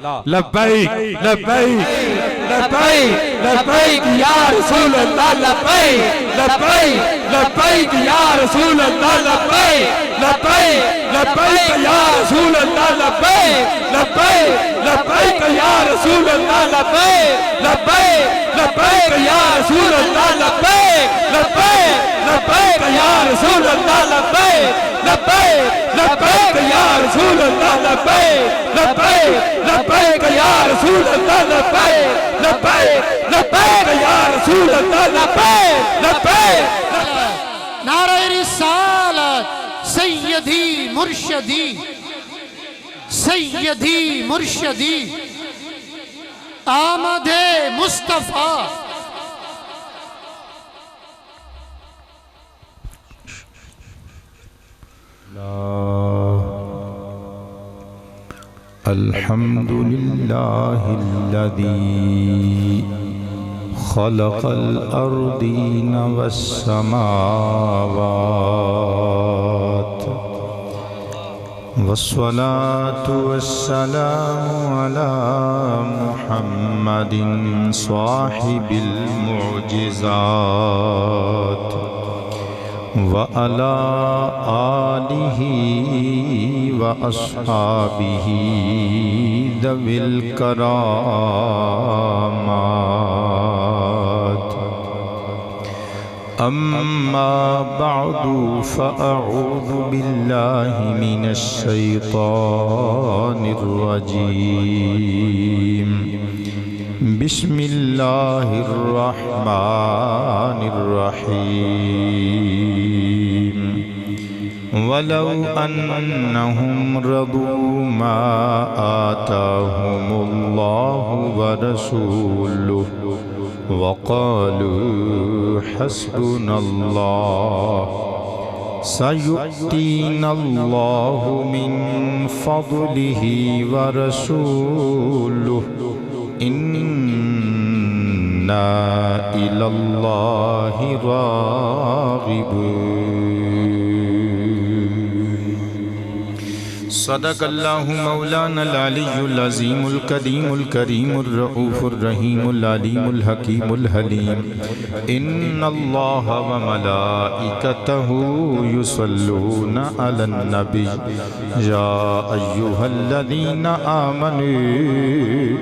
لبیک لبیک لبیک لبیک یا رسول اللہ لبیک لبیک لبیک یا رسول اللہ لبیک لبیک لبیک یا رسول اللہ لبیک لبیک لبیک یا رسول اللہ لبیک لبیک لبیک یا رسول اللہ لبیک لبیک لبیک یا رسول اللہ لبیک لبیک لبیک یا رسول اللہ لبیک لبیک لبیک یا رسول اللہ لبیک لبیک لبیک یا رسول اللہ لبیک لبیک نعرہ رسالت سیدی مرشدی سیدی مرشدی آمد مصطفیٰ الحمد لله الذي خلق الأرضين والسماوات والصلاة والسلام على محمد صاحب المعجزات وعلى آله وأصحابه ذوي الكرامات أما بعد فأعوذ بالله من الشيطان الرجيم بسم الله الرحمن الرحيم ولو أنهم رضوا ما آتاهم الله ورسوله وقالوا حسبنا الله سيؤتينا الله من فضله ورسوله إنا إلى الله راغبون صدق اللہ مولانا العلی العظیم القدیم الکریم الرؤوف الرحیم العلیم الحکیم الحلیم ان اللہ وملائکتہ یصلون علی النبی یا ایہا الذین آمنوا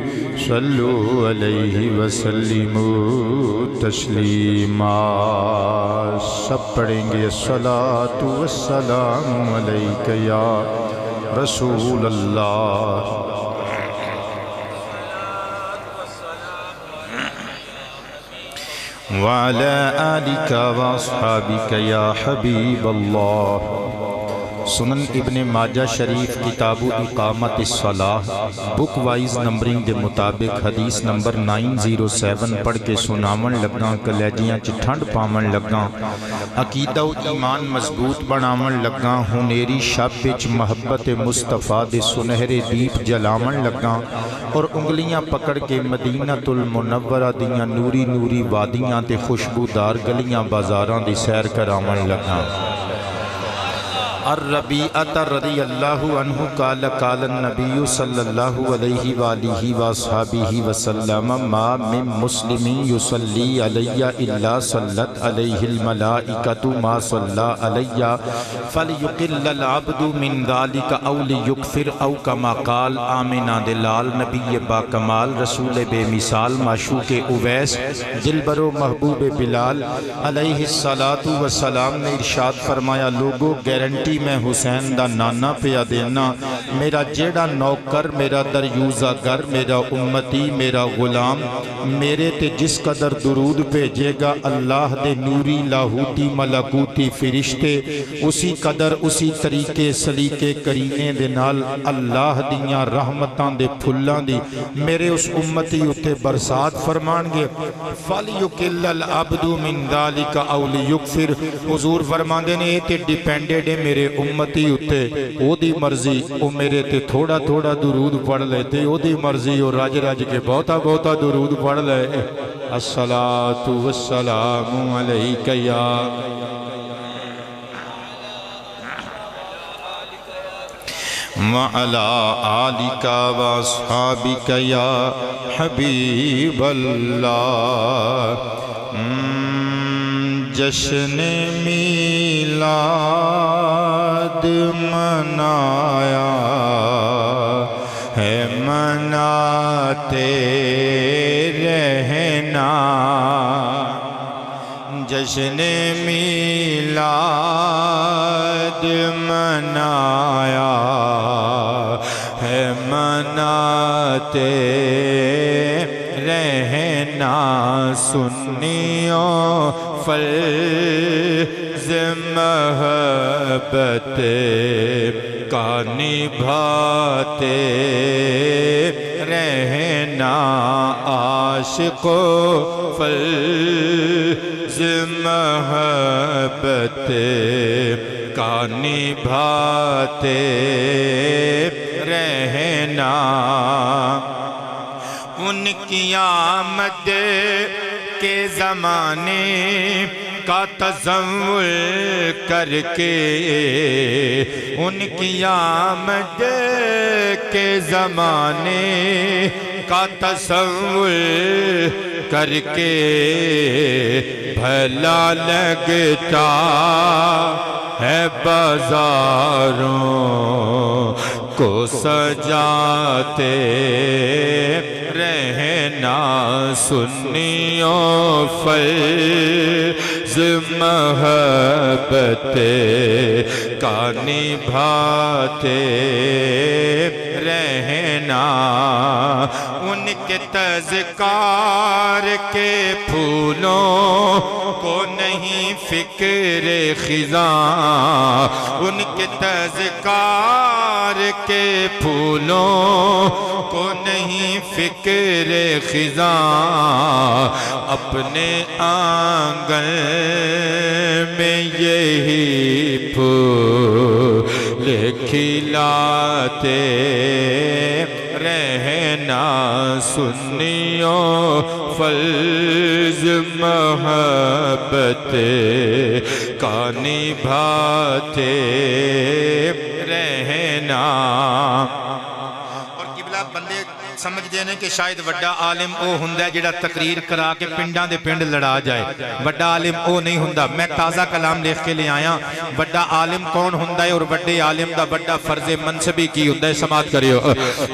صلوا علیہ وسلموا تسلیما سب پڑھیں گے الصلاۃ والسلام علیک یا رسول اللہ وعلى آلك واصحابك یا حبیب اللہ سنن ابن ماجہ شریف کتاب اقامت الصلاۃ بک وائز نمبرنگ دے مطابق حدیث نمبر 907 پڑھ کے سناون لگا کلیجیاں چ ٹھنڈ پاون لگا عقیدہ و ایمان مضبوط بناون لگا ہنیری شب وچ محبت مصطفیٰ دے سنہرے دیپ جلاون لگا اور انگلیاں پکڑ کے مدینہ المنورہ دیاں نوری نوری وادیاں تے خوشبودار گلیاں بازاراں دی سیر کراون لگا الربیعۃ رضی اللہ عنہ قال قال النبی صلی اللہ علیہ وآلہ وصحبہ وسلم ما من مسلم یصلی علی الا صلت علیہ الملائکۃ ما صلی علی فلیقل العبد من ذلک او لیکفر او کما قال آمنہ دلال نبی با کمال رسول بے مثال معشوق اویس دلبر و محبوب بلال علیہ السلام نے ارشاد فرمایا لوگو گارنٹی میں حسین دا نانا پیا دینا میرا جیڑا نوکر میرا دریوزہ گر میرا امتی میرا غلام میرے تے جس قدر درود بھیجے گا اللہ دے نوری لاہوتی ملکوتی فرشتے اسی قدر اسی طریقے سلیقے کرینے دے نال اللہ دیاں رحمتاں دے پھلاں دی میرے اس امتی اتے برسات فرمان گے فَلْيُقِلَّ الْعَبْدُ مِنْ ذَلِكَ أَوْ لِيُكْفِرْ حضور فرمان دے نے تے ڈیپینڈڈ ہے میرے امتی اتے او دی مرضی او میرے تے تھوڑا تھوڑا درود پڑھ لیتے او دی مرضی او راج راج کے بہتا بہتا درود پڑھ لے الصلاۃ والسلام علیک یا وعلى آلك وأصحابك يا حبیب اللہ۔ جشن میلاد منایا ہے مناتے رہنا، جشن میلاد منایا ہے مناتے رہنا، سنیوں فرض محبت کا نبھاتے رہنا، عاشقوں فرض محبت کا نبھاتے رہنا، ان کی آمد کے زمانے کا تصور کر کے، ان کی آمد کے زمانے کا تصور کر کے بھلا لگتا ہے بازاروں کو سجاتے رہنا، سنیوں فرض محبت کا نبھاتے رہنا، ان کے تذکار کے پھولوں کو نہیں فکر خزاں، ان کے تذکار کے پھولوں کو نہیں فکر خزاں، اپنے آنگن میں یہی پھول کھلاتے رہنا، سنیوں فرض محبت کا نبھاتے رہنا۔ بندے سمجھتے ہیں کہ شاید وڈا عالم او ہوندا ہے جڑا تقریر کرا کے پنڈاں دے پنڈ لڑا جائے، وڈا عالم او نہیں ہوندا۔ میں تازہ کلام لکھ کے لے آیا، وڈا عالم کون ہوندا ہے اور وڈے عالم دا وڈا فرض منصبی کی ہوندا ہے، سماعت کریو۔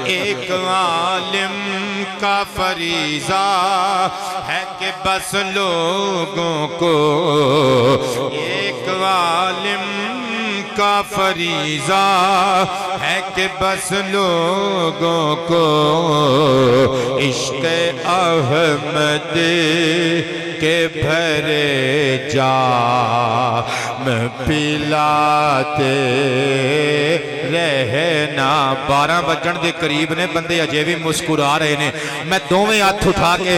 ایک عالم کا فریضہ ہے کہ بس لوگوں کو، ایک عالم کا فریضہ ہے کہ بس لوگوں کو عشق احمد کے بھرے جام پلاتے رہنا۔ 12 بجن دے قریب نے، بندے اجے بھی مسکرا رہے نے۔ میں دوویں ہاتھ اٹھا کے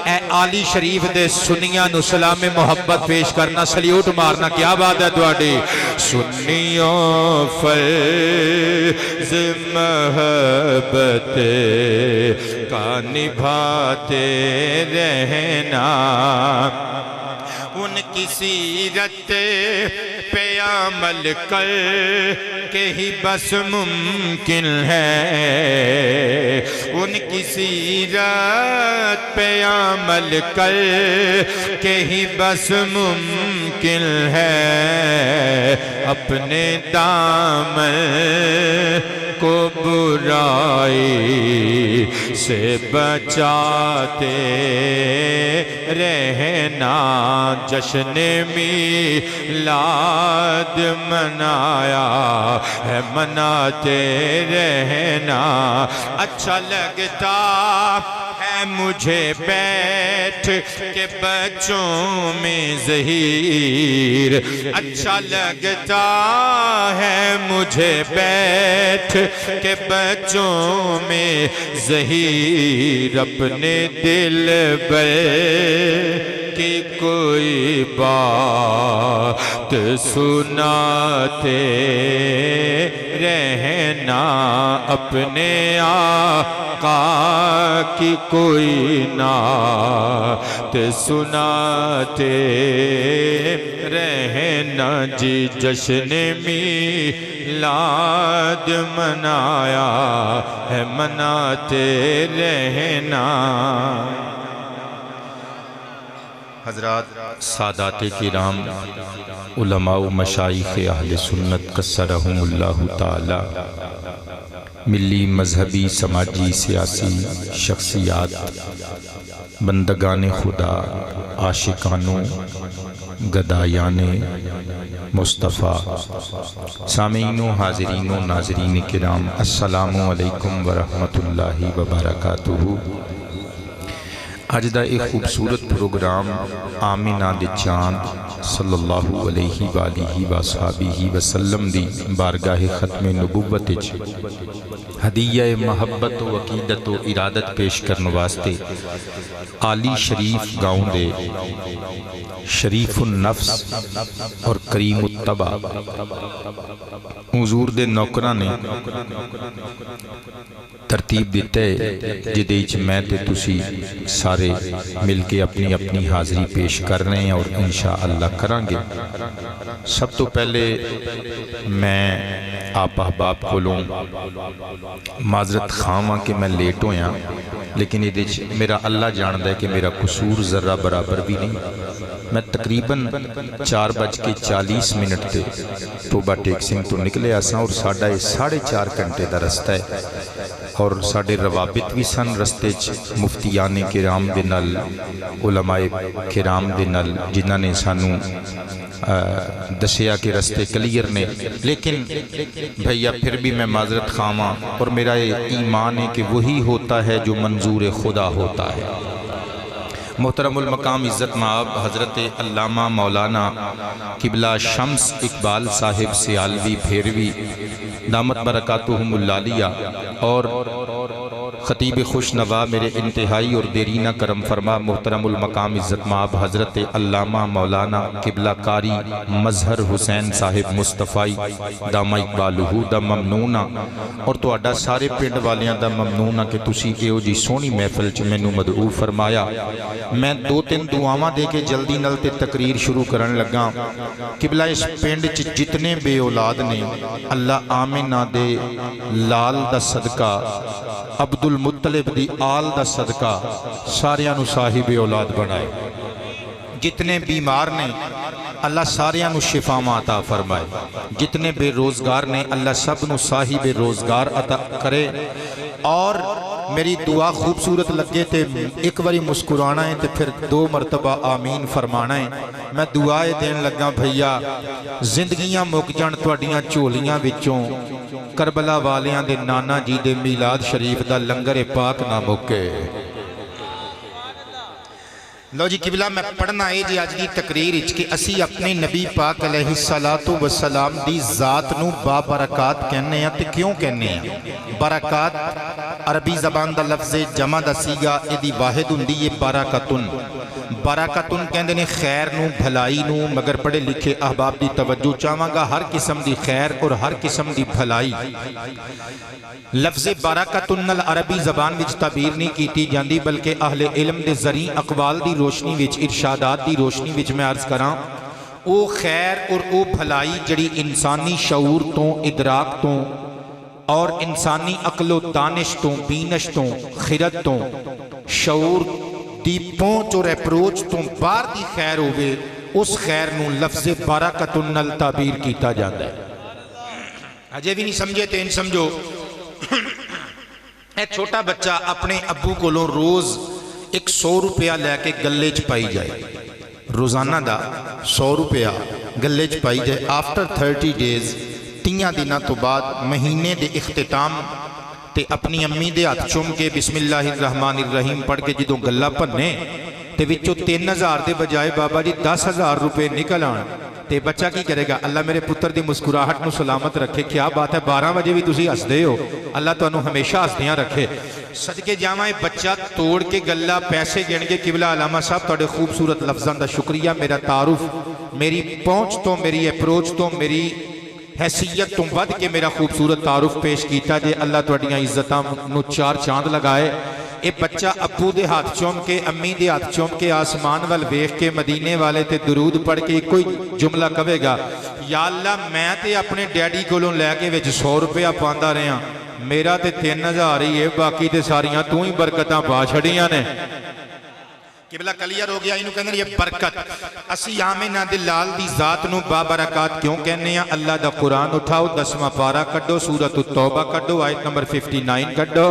اے عالی شریف دے سنیاں نو سلام محبت پیش کرنا، سلیوٹ مارنا۔ کیا بات ہے تواڈی؟ سنیوں فرض محبت کا نبھاتے رہنا، ان کی سیرت پہ عمل کر کے ہی بس ممکن ہے، ان کی سیرت پہ عمل کر کے ہی بس ممکن ہے، اپنے دامن کو برائی سے بچاتے رہنا، جشن میلاد منایا ہے مناتے رہنا، اچھا لگتا ہے مجھے بیٹھ کے بچوں میں ظہیر، اچھا لگتا ہے مجھے بیٹھ کے بچوں میں ظہیر، اپنے دل کی کوئی بات سناتے رہنا، اپنے آقا کی کوئی نعت سناتے رہنا جی، جشن میلاد منایا ہے مناتے رہنا۔ حضرات، سادات کرام، علماء و مشائخ اہل سنت قصرہم اللہ تعالی، ملی مذہبی سماجی سیاسی شخصیات، بندگان خدا، عاشقانوں گدایان مصطفیٰ، سامعین و حاضرین و ناظرین کرام، السلام علیکم ورحمۃ اللہ وبرکاتہ۔ اج دا ایک خوبصورت پروگرام آمینہ دے چاند صلی اللہ علیہ وآلہ وصحبہ وسلم دی بارگاہ ختم نبوت وچ ہدیہ محبت و عقیدت و ارادت پیش کرن واسطے عالی شریف گاؤں دے شریف النفس اور کریم الطبع حضور دے نوکراں نے ترتیب دیتا ہے، جدے وچ میں تے تسی سارے مل کے اپنی اپنی حاضری پیش کر رہے ہیں اور انشاءاللہ کریں گے۔ سب تو پہلے میں آپ احباب کو لوں معذرت خواہاں کہ میں لیٹ ہویا، لیکن یہ میرا اللہ جاندہ ہے کہ میرا قصور ذرہ برابر بھی نہیں۔ میں تقریباً 4:40 تے توبہ ٹیکسنگ تو نکلے آساں اور ساڑھا 4.5 گھنٹے دا رستہ ہے، اور ساڑھے روابط بھی سن رستے مفتیان کرام دے نال، علماء کرام دے نال، جنہاں نے سانوں دسیا کہ رستے کلیر نے، لیکن بھیا پھر بھی میں معذرت خواہاں، اور میرا ایمان ہے کہ وہی ہوتا ہے جو منظور خدا ہوتا ہے۔ محترم المقام عزت مآب حضرت علامہ مولانا قبلہ شمس اقبال صاحب سیالوی بھیروی دامت برکاتہم العالیہ اور خطیب خوش نوا میرے انتہائی اور دیرینہ کرم فرما محترم المقام عزت مآب حضرت علامہ مولانا قبلہ قاری مظہر حسین صاحب مصطفی دامہ اقبالہ دا ممنونہ، اور تو اڈا سارے پنڈ والیاں دا ممنونہ کہ تسی ایو جی سونی محفل چ مینوں مدعو فرمایا۔ میں 2-3 دعاواں دے کے جلدی نل تے تقریر شروع کرن لگا۔ قبلہ اس پنڈ چ جتنے بے اولاد نے، اللہ آمینہ دے لال دا صدقہ، عبد المطلب دی آل دا صدقہ ساریاں نو صاحب اولاد بنائے۔ جتنے بیمار نے اللہ ساریاں نو شفا عطا فرمائے، جتنے بے روزگار نے اللہ سب نو صاحب روزگار عطا کرے۔ اور میری دعا خوبصورت لگے تے ایک باری مسکرانا ہے تے پھر 2 مرتبہ آمین فرمانا ہے۔ میں دعائے دین لگا بھیا زندگیاں مک جان تواڈیاں چولیاں وچوں، کربلا والیاں دے نانا جی دے میلاد شریف دا لنگر پاک نہ مکے۔ لو جی قبلہ میں پڑھنا ہے جی آج دی تقریر اچ کہ اسی اپنے نبی پاک علیہ السلام دی ذات نو بابرکات کہنے ہیں۔ تے کیوں کہنے ہیں؟ برکات عربی زبان دا لفظ جمع دا سیگا ایدی واحد ہندی یہ برکتن۔ برکتن کہندے نے خیر نو بھلائی نو، مگر پڑھے لکھے احباب دی توجہ چاہواں گا ہر قسم دی خیر اور ہر قسم دی بھلائی۔ لفظ برکتن عربی زبان وچ تعبیر نہیں کیتی جاندی، بلکہ اہل علم دے ذریع اقوال دی روشنی وچ، ارشادات دی روشنی وچ میں عرض کراں، او خیر اور او بھلائی جڑی انسانی شعور تو، ادراک تو اور انسانی عقل و دانش تو، بینش تو، خرد تو، شعور دی پہنچ اور اپروچ تو بار دی خیر ہوئے، اس خیر نو لفظ برکتن نال تعبیر کیتا جاتا ہے۔ اجے بھی نہیں سمجھے تے ان سمجھو، ایک چھوٹا بچہ اپنے ابو کو لو روز 100 روپیہ لے کے گلے چ پائی جائے، روزانہ دا 100 روپیہ گلے چ پائی جائے۔ آفٹر 30 ڈیز 3 دنوں تو بعد مہینے دے اختتام تے اپنی امی دے ہاتھ چوم کے بسم اللہ الرحمن الرحیم پڑھ کے جدوں گلہ پنے تے وچوں 3000 دے بجائے بابا جی 10,000 روپے نکل آن، تے بچہ کی کرے گا؟ اللہ میرے پتر دی مسکراہٹ نو سلامت رکھے۔ کیا بات ہے، 12 بجے بھی تسی ہس دے ہو، اللہ تو انہوں ہمیشہ ہس دیاں رکھے۔ صدقے جامعہ بچہ توڑ کے گلہ پیسے گن کے قبلہ علامہ صاحب توڑے خوبصورت لفظاں دا شکریہ۔ میرا تعارف میری پہنچ تو، میری اپروچ تو، میری حیثیت تو بد کے میرا خوبصورت تعارف پیش کیتا جے۔ اللہ توڑیاں عزتاں نو 4 چاند لگائے۔ اے بچہ ابو دے ہاتھ چوم کے امی دے ہاتھ چوم کے آسمان وال ویکھ کے مدینے والے تے درود پڑھ کے کوئی جملہ کہے گا یا اللہ میں تے اپنے ڈیڈی کولوں لے کے وچ 100 روپیہ پاندا رہا میرا تے 3000 ہی ہے باقی تے ساریاں تو ہی برکتاں پا چھڑیاں نے قبلہ کلیئر ہو گیا انہوں کہنے یہ برکت اسی آمینہ دے لال دی ذات نو بابرکات کیوں کہنے ہیں اللہ دا قرآن اٹھاؤ 10واں پارہ کڈو سورۃ التوبہ کڈو آیت نمبر 59 کڈو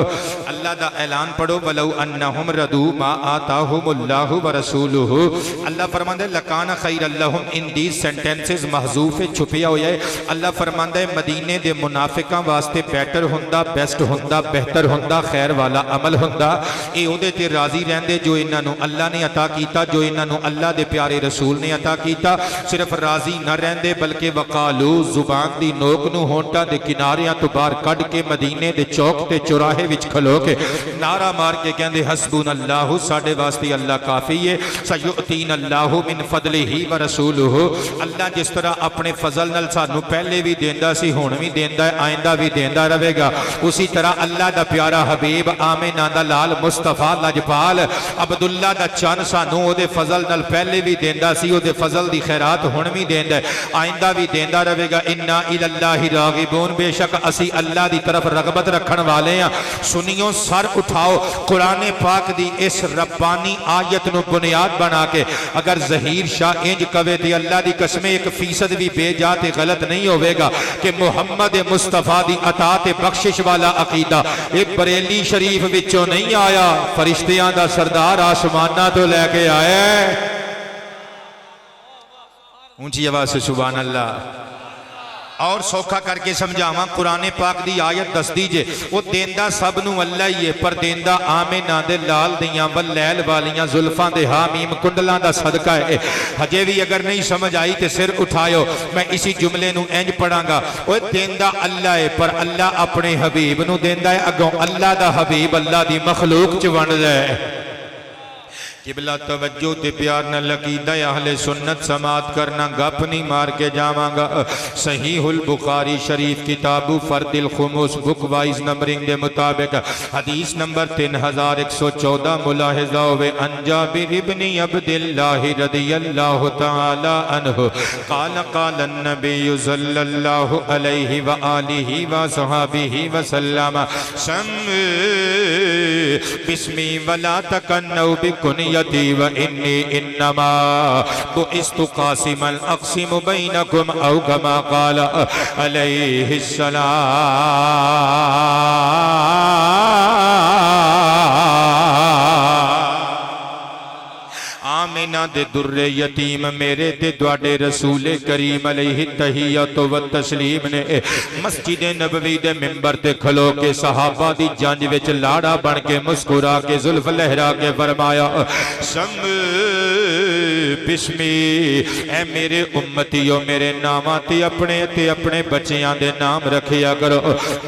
اللہ دا اعلان پڑھو وَلَوْ أَنَّهُمْ رَضُوا مَا آتَاهُمُ اللَّهُ وَرَسُولُهُ اللہ فرماندہ لَكَانَ خَيْرًا لَهُمْ in these sentences محذوف چھپیا ہویا ہے اللہ فرماندہ مدینے دے منافقاں واسطے بیٹر ہوندا بیسٹ ہوندا بہتر ہوندا خیر والا عمل ہوندا اے اودے تے راضی رہندے جو انہاں نو اللہ نے عطا کیتا جو انہاں نو اللہ دے پیارے رسول نے عطا کیتا صرف راضی نہ رہندے بلکہ وقالو زبان دی نوک نو ہونٹا دے کناریاں تو باہر کڈ کے مدینے دے چوک تے چوراہے وچ کھلو کے نعرہ مار کے کہندے حسبنا اللہ ساڈے واسطے اللہ کافی ہے سیؤتین اللہ من فضلہ ورسولہ اللہ جس طرح اپنے فضل نال سانو پہلے بھی دیندا سی ہن بھی دیندا ہے آئندہ بھی دیندا رہے گا اسی طرح اللہ دا پیارا حبیب آمینہ دا لال مصطفیٰ لجپال عبداللہ دا چان سانو او دے فضل نال پہلے بھی دیندا سی او دے فضل دی خیرات ہن بھی دیندا ہے آئندہ بھی دیندا رہے گا انا الی اللہ راغبون بے شک اسی اللہ دی طرف رغبت رکھن والے ہیں سنیو سر اٹھاؤ قرآن پاک دی اس ربانی آیت نو بنیاد بنا کے اگر ظہیر شاہ انج کہے تے اللہ دی قسم 1% بھی بے جا تے غلط نہیں ہوے گا کہ محمد مصطفیٰ دی عطا تے بخشش والا عقیدہ اے بریلی شریف وچوں نہیں آیا فرشتیاں دا سردار آسمانہ تو لے کے آئے اونچی آواز سے سبحان اللہ اور سوکھا کر کے سمجھاواں قرآن پاک دی آیت دس دیجئے وہ دیندہ سب نو اللہ ہی ہے پر دیندہ آمینہ دے لال دیاں واللیل والیاں زلفاں دے حامیم کنڈلاں دا صدقہ ہے ہجے بھی اگر نہیں سمجھ آئی تے سر اٹھائیو میں اسی جملے نو انج پڑھاں گا وہ دیندہ اللہ ہے پر اللہ اپنے حبیب نو دیندہ ہے اگوں اللہ دا حبیب اللہ دی مخلوق چوان جائے قبلہ توجہ تے پیار نہ لقیدہ اہل سنت سماعت کرنا گپ نہیں مار کے جاواں گا صحیح البخاری شریف کتاب فرد الخمس بک وائز نمبرنگ دے مطابق حدیث نمبر 3114 ملاحظہ ہوئے ان جابر ابن عبداللہ رضی اللہ تعالی عنہ قال قال النبی صلی اللہ علیہ وآلہ وصحابہ وسلم سم بسمی ولا تکنو بکنی وإني إنما بعثت قاسما أقسم بينكم أو كما قال عليه السلام آمینہ دے در یتیم میرے تے دوڑے رسول کریم علیہ التحیات و تسلیم نے مسجد نبوی دے ممبر تے کھلو کے صحابہ دی جانج وچ لاڑا بن کے مسکرا کے ظلف لہرا کے فرمایا سم بسمی اے میرے امتیوں میرے ناماتی اپنے بچیاں دے نام رکھیا کرو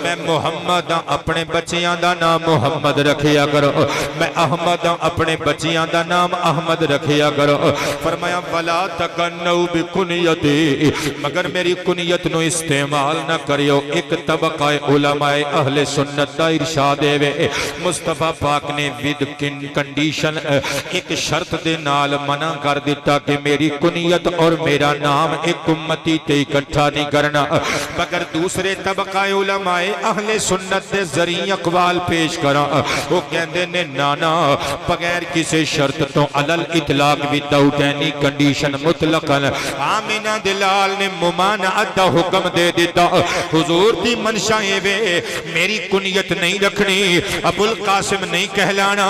میں محمد ہاں اپنے بچیاں دا نام محمد رکھیا کرو میں احمد ہاں اپنے بچیاں دا نام احمد رکھیا کرو فرمایا ولا تکنو بکنیتی مگر میری کنیت نو استعمال نہ کریو ایک طبقہ علماء اہل سنت دا ارشاد ہے مصطفیٰ پاک نے ود کنڈیشن ایک شرط دے نال منع کر دیتا کہ میری کنیت اور میرا نام ایک امتی تے اکٹھا نہیں کرنا مگر دوسرے طبقہ علماء اہل سنت دے ذریعہ اقوال پیش کرا وہ کہندے نے نانا بغیر کسی شرط تو علل اطلاق وداؤٹ اینی کنڈیشن مطلقاً آمینہ دلال نے ممانعت دا حکم دے دیتا حضور دی منشائے وے میری کنیت نہیں رکھنی ابو القاسم نہیں کہلانا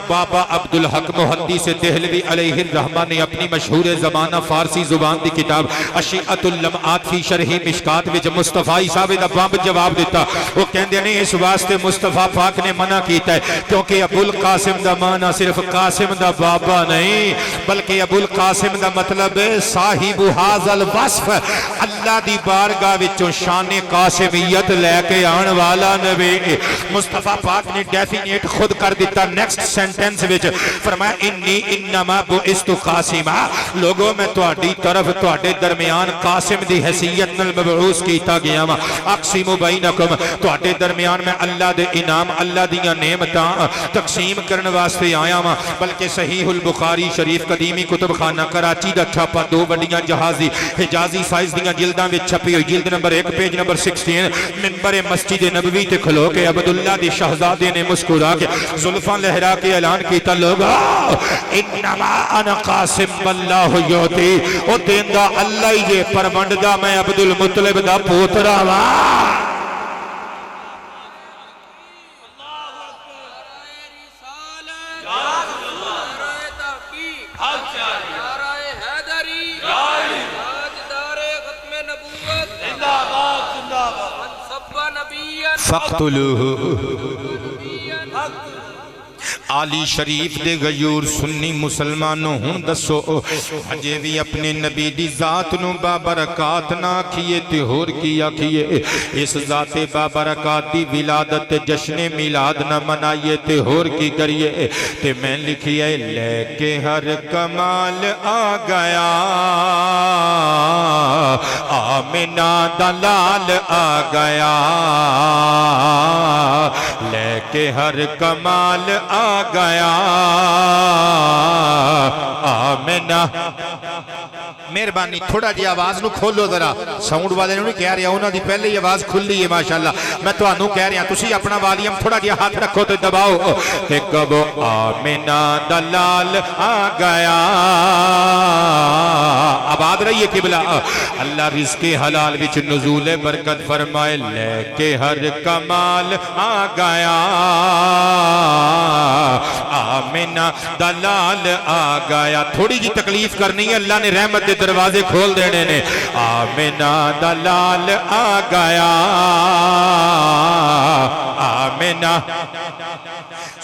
بابا عبدالحق محدث دہلوی علیہ الرحمہ نے اپنی مشہور زمانہ فارسی زبان دی کتاب اشیعت اللمعات فی شرح مشکات وچ مصطفیٰ صاحب دا باب جواب دیتا وہ کہندے نے اس واسطے مصطفیٰ پاک نے منع کیتا ہے کیونکہ ابو القاسم دا معنی صرف قاسم دا بابا نہیں بلکہ ابو القاسم دا مطلب صاحب حاضل وصف، اللہ دی بارگاہ وچوں شان قاسمیت لے کے آن والا نبی۔ مصطفیٰ پاک نے ڈیفینیٹ خود کر دیتا نیکسٹ سینٹنس وچ، فرمایا انی انما بعثت قاسما، لوگوں میں تہاڈی طرف تہاڈے درمیان قاسم دی حیثیت نال مبعوث کیتا گیا وا، اقسم بینکم، تہاڈے درمیان میں اللہ دے انعام، اللہ دیاں نعمتاں تقسیم کرن واسطے آیا وا۔ بلکہ صحیح البخاری شریف قدیمی کتب خانہ کراچی دا چھاپا 2 بڑیاں جہازی حجازی سائز دیاں جلداں وچ چھپی ہوئی، جلد نمبر 1 پیج نمبر 16، منبر مسجد نبوی تے کھلو کے عبداللہ دی شہزادے نے مسکرا کے زلفاں لہرا کے اعلان کیتا، لوگا انما انا قاسم واللہ یعطی، او دیندا اللہ ہی جے پروندہ میں عبد المطلب دا پوترا وا۔ عالی شریف دے غیور سنی مسلمانوں ہوں دسو، ہجے بھی اپنے نبی دی ذات نو بابرکات نہ کیے تے ہور کیا کیے، اس ذات بابرکات دی ولادت جشن میلاد نہ منائیے تے ہور کی کریے، تے میں لکھیے لے کے ہر کمال آ گیا آمنہ دلال آ گیا، لے کے ہر کمال آ گیا آمنہ۔ مہربانی تھوڑا جی آواز نو کھولو ذرا، ساؤنڈ والے نے نہیں کہہ رہا، انہاں دی پہلے ہی آواز کھلی ہے ماشاءاللہ، میں تو انہوں کہہ رہا تسی اپنا والیم تھوڑا جی ہاتھ رکھو تو دباؤ کہ کب آمنہ دلال آ گیا۔ آباد رہیے قبلہ، اللہ رزق حلال وچ نزول برکت فرمائے، لے کے ہر کمال آ گیا آمنہ دلال آ گیا۔ تھوڑی جی تکلیف کرنی ہے، اللہ نے رحمت دے دروازے کھول دینے نے، آمنہ دلال آ گیا آمنہ۔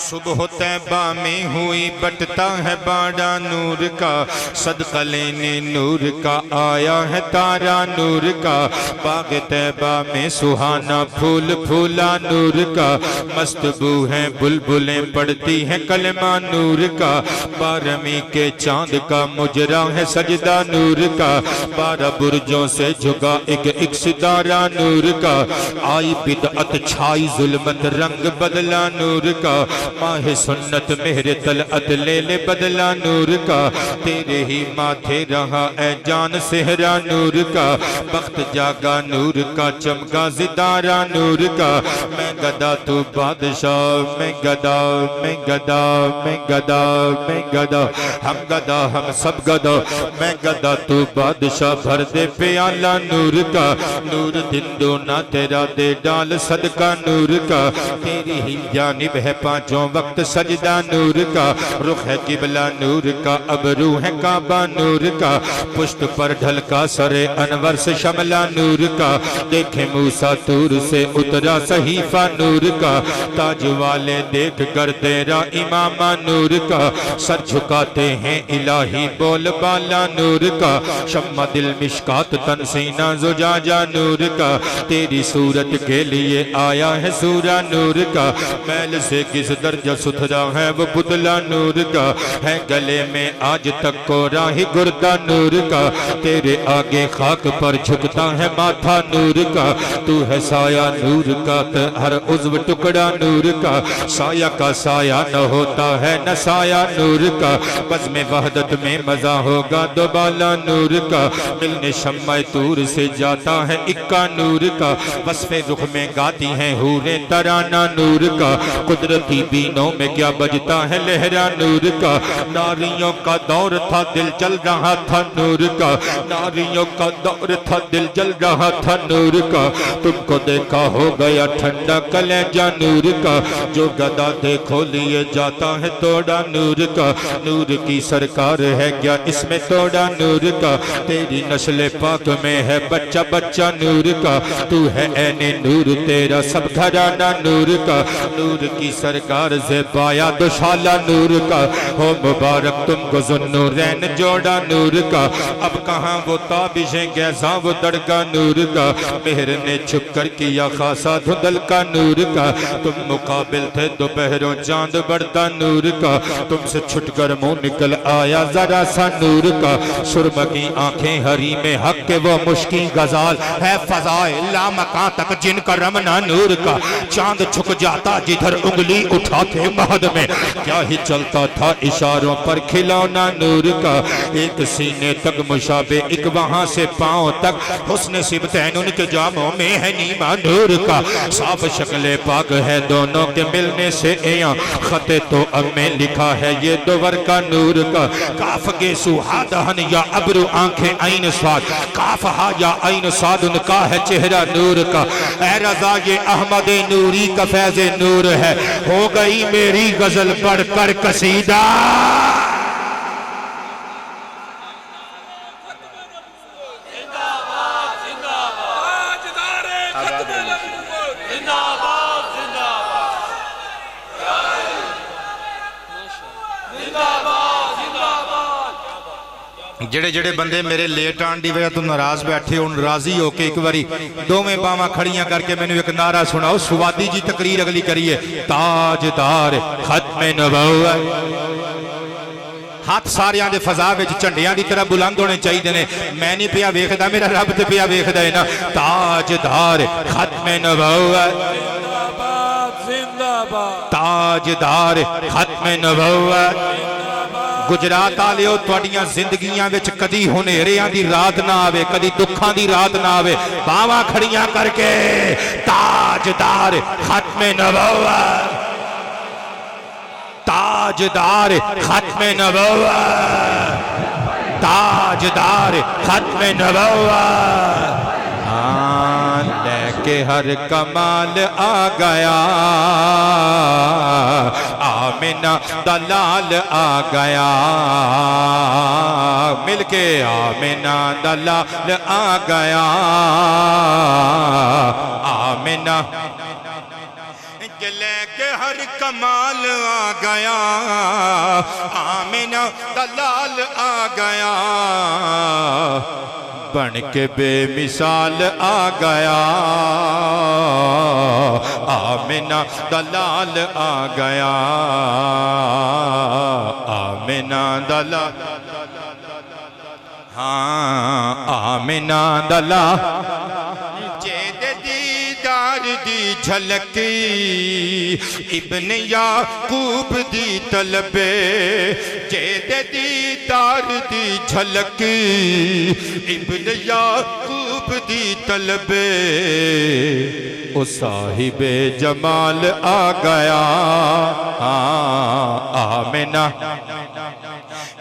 صبح طیبہ میں ہوئی بٹتا ہے باڑا نور کا، صدقہ لینے نور کا آیا ہے تارا نور کا، باغ طیبہ میں سہانا پھول پھولا نور کا، مست بو ہے بلبلیں پڑتی ہیں کلمہ نور کا، 12ویں کے چاند کا مجرا ہے سجدہ نور کا، 12 برجوں سے جھگا ایک ستارہ نور کا، آئی بدعت چھائی ظلمت رنگ بدلا نور کا، ماہ سنت مہر طلعت لے لے بدلا نور کا، تیرے ہی ماتھے رہا اے جان سہرا نور کا، بخت جاگا نور کا چمکا ستارہ نور کا، میں گدا تو بادشاہ، میں گدا میں گدا میں گدا میں گدا، ہم گدا ہم سب گدا، میں گدا تو بادشاہ، بھر دے پیالہ نور کا، نور دن دونا تیرا دے ڈال صدقہ نور کا، تیری ہی جانب ہے پانچوں وقت سجدہ نور کا، رخ ہے قبلہ نور کا، ابرو ہے کعبہ نور کا، پشت پر ڈھلکا سر انور سے شملہ نور کا، دیکھے موسیٰ طور سے اترا صحیفہ نور کا، تاج والے دیکھ کر تیرا امامہ نور کا، سر جھکاتے ہیں الہی بول بالا نور کا، شمع دل مشکات تن سینہ زجاجہ نور کا، تیری صورت کے لیے آیا ہے سورہ نور کا، میل سے کس درجہ ستھرا ہے وہ پتلا نور کا، ہے گلے میں آج تک کو راہی گردہ نور کا، تیرے آگے خاک پر جھکتا ہے ماتھا نور کا، تو ہے سایہ نور کا، ہر عضو ٹکڑا نور کا، سایہ کا سایہ نہ ہوتا ہے نہ سایہ نور کا، بزم وحدت میں مزہ ہوگا دوبالا نور کا، ملنے شمع طور سے جاتا ہے اکا نور کا، وصف رخ میں گاتی ہیں حوریں ترانہ نور کا، قدرتی بینوں میں کیا بجتا ہے لہرا نور کا، ناریوں کا دور تھا دل جل رہا تھا نور کا، ناریوں کا دور تھا دل جل رہا تھا نور کا، تم کو دیکھا ہو گیا ٹھنڈا کلیجہ نور کا، جو گدا دیکھو لیے جاتا ہے توڑا نور کا، نور کی سرکار ہے کیا اس میں توڑا نور کا، تیری نسل پاک میں ہے بچہ بچہ نور کا، تو ہے عین نور تیرا سب گھرانہ نور کا، نور کی سرکار سے پایا دوشالہ نور کا، ہو مبارک تم کو ذوالنورین جوڑا نور کا، اب کہاں وہ تابشیں کیسا وہ دڑکا نور کا، مہر نے چھپ کر کیا خاصا دھندل کا نور کا، تم مقابل تھے دوپہروں چاند بڑھتا نور کا، تم سے چھٹ کر منہ نکل آیا ذرا سا نور کا، سرمگی آنکھیں حریم حق کے وہ مشکی غزال ہے فضائے لا مکان تک جن کا رمنا نور کا، چاند چھک جاتا جدھر انگلی اٹھاتے مہد میں، کیا ہی چلتا تھا اشاروں پر کھلونا نور کا، ایک سینے تک مشابہ ایک وہاں سے پاؤں تک، حسن سبتین ان کے جاموں میں ہے نیمہ نور کا، صاف شکل پاک ہے دونوں کے ملنے سے ایاں، خط تو اب میں لکھا ہے یہ دور کا نور کا، کاف کے سوہا دہن یا ابرو آنکھیں عین سواد، کاف ہا یا عین سواد ان کا ہے چہرہ نور کا، اے رضا یہ احمد نوری کا فیض نور ہے، ہو گئی میری غزل پڑھ کر قصیدہ۔ جڑے جڑے بندے میرے لیٹ آن دی وجہ تو ناراض بیٹھے ان راضی ہو کے ایک باری دو میں باواں کھڑیاں کر کے میں نے ایک نعرہ سناؤ، سوادی جی تقریر اگلی کریے، تاجدار ختم نبوت، ہاتھ ساریاں دے فضا وچ جھنڈیاں دی طرح بلند ہونے چاہیے نے، میں نہیں پیا ویکھدا میرا رب تے پیا ویکھدا ہے نا، تاجدار ختم نبوت، تاجدار ختم نبوت، گجرات آلیو توڑیاں زندگیاں وچ کدی ہنیریاں دی رات نہ آوے، کدی دکھاں دی رات نہ آوے، باواں کھڑیاں کر کے تاجدار ختم نبوت، تاجدار ختم نبوت، تاجدار ختم نبوت، لے کے ہر کمال آ گیا، آمنہ دلال آ گیا، مل کے آمنہ دلال آ گیا، آمنہ لے کے ہر کمال آ گیا، آمنہ دلال آ گیا، بن کے بے مثال آ گیا، آمنہ دلال آ گیا، آمنہ دلال، ہاں آمنہ دلال، جید دیدار دی جھلکی، ابن یعقوب دی طلبے، جید دیدار دی جھلکی، ابن یعقوب دی طلبے، او صاحب جمال آ گیا، آمنہ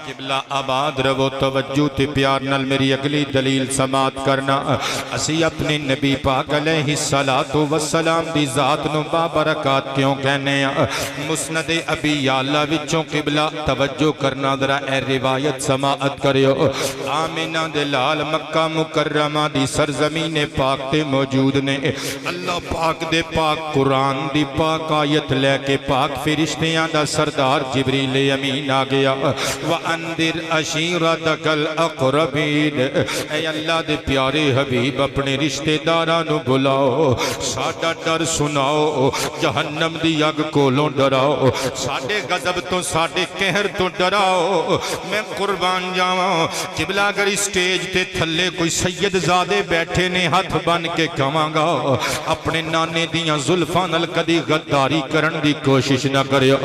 قبلہ آباد رو، توجہ تے پیار نال میری اگلی دلیل سماعت کرنا، اسی اپنی نبی پاک علیہ السلام دی ذات نو بابرکات کیوں کہنے ہیں، مسند ابی یعلا وچوں قبلہ توجہ کرنا ذرا اے روایت سماعت کریو، آمنہ دے لال مکہ مکرمہ دی سرزمین پاک تے موجود نے، اللہ پاک دے پاک قرآن دی پاک آیت لے کے پاک فرشتیاں دا سردار جبریل امین آ گیا، وَأَنذِرْ عَشِيرَتَكَ الْأَقْرَبِينَ، اے اللہ دے پیارے حبیب اپنے رشتہ دارانو بلاؤ، ساڈا ڈر سناؤ، جہنم دی اگ کولوں ڈراؤ، ساڈے غضب تو ساڈے قہر تو ڈراؤ، میں قربان جاواں، قبلہ اگر اسٹیج تے تھلے کوئی سید زادے بیٹھے نے ہاتھ بن کے کہواں گا، اپنے نانے دیاں زلفاں نال کدی غداری کرن دی کوشش نہ کریو،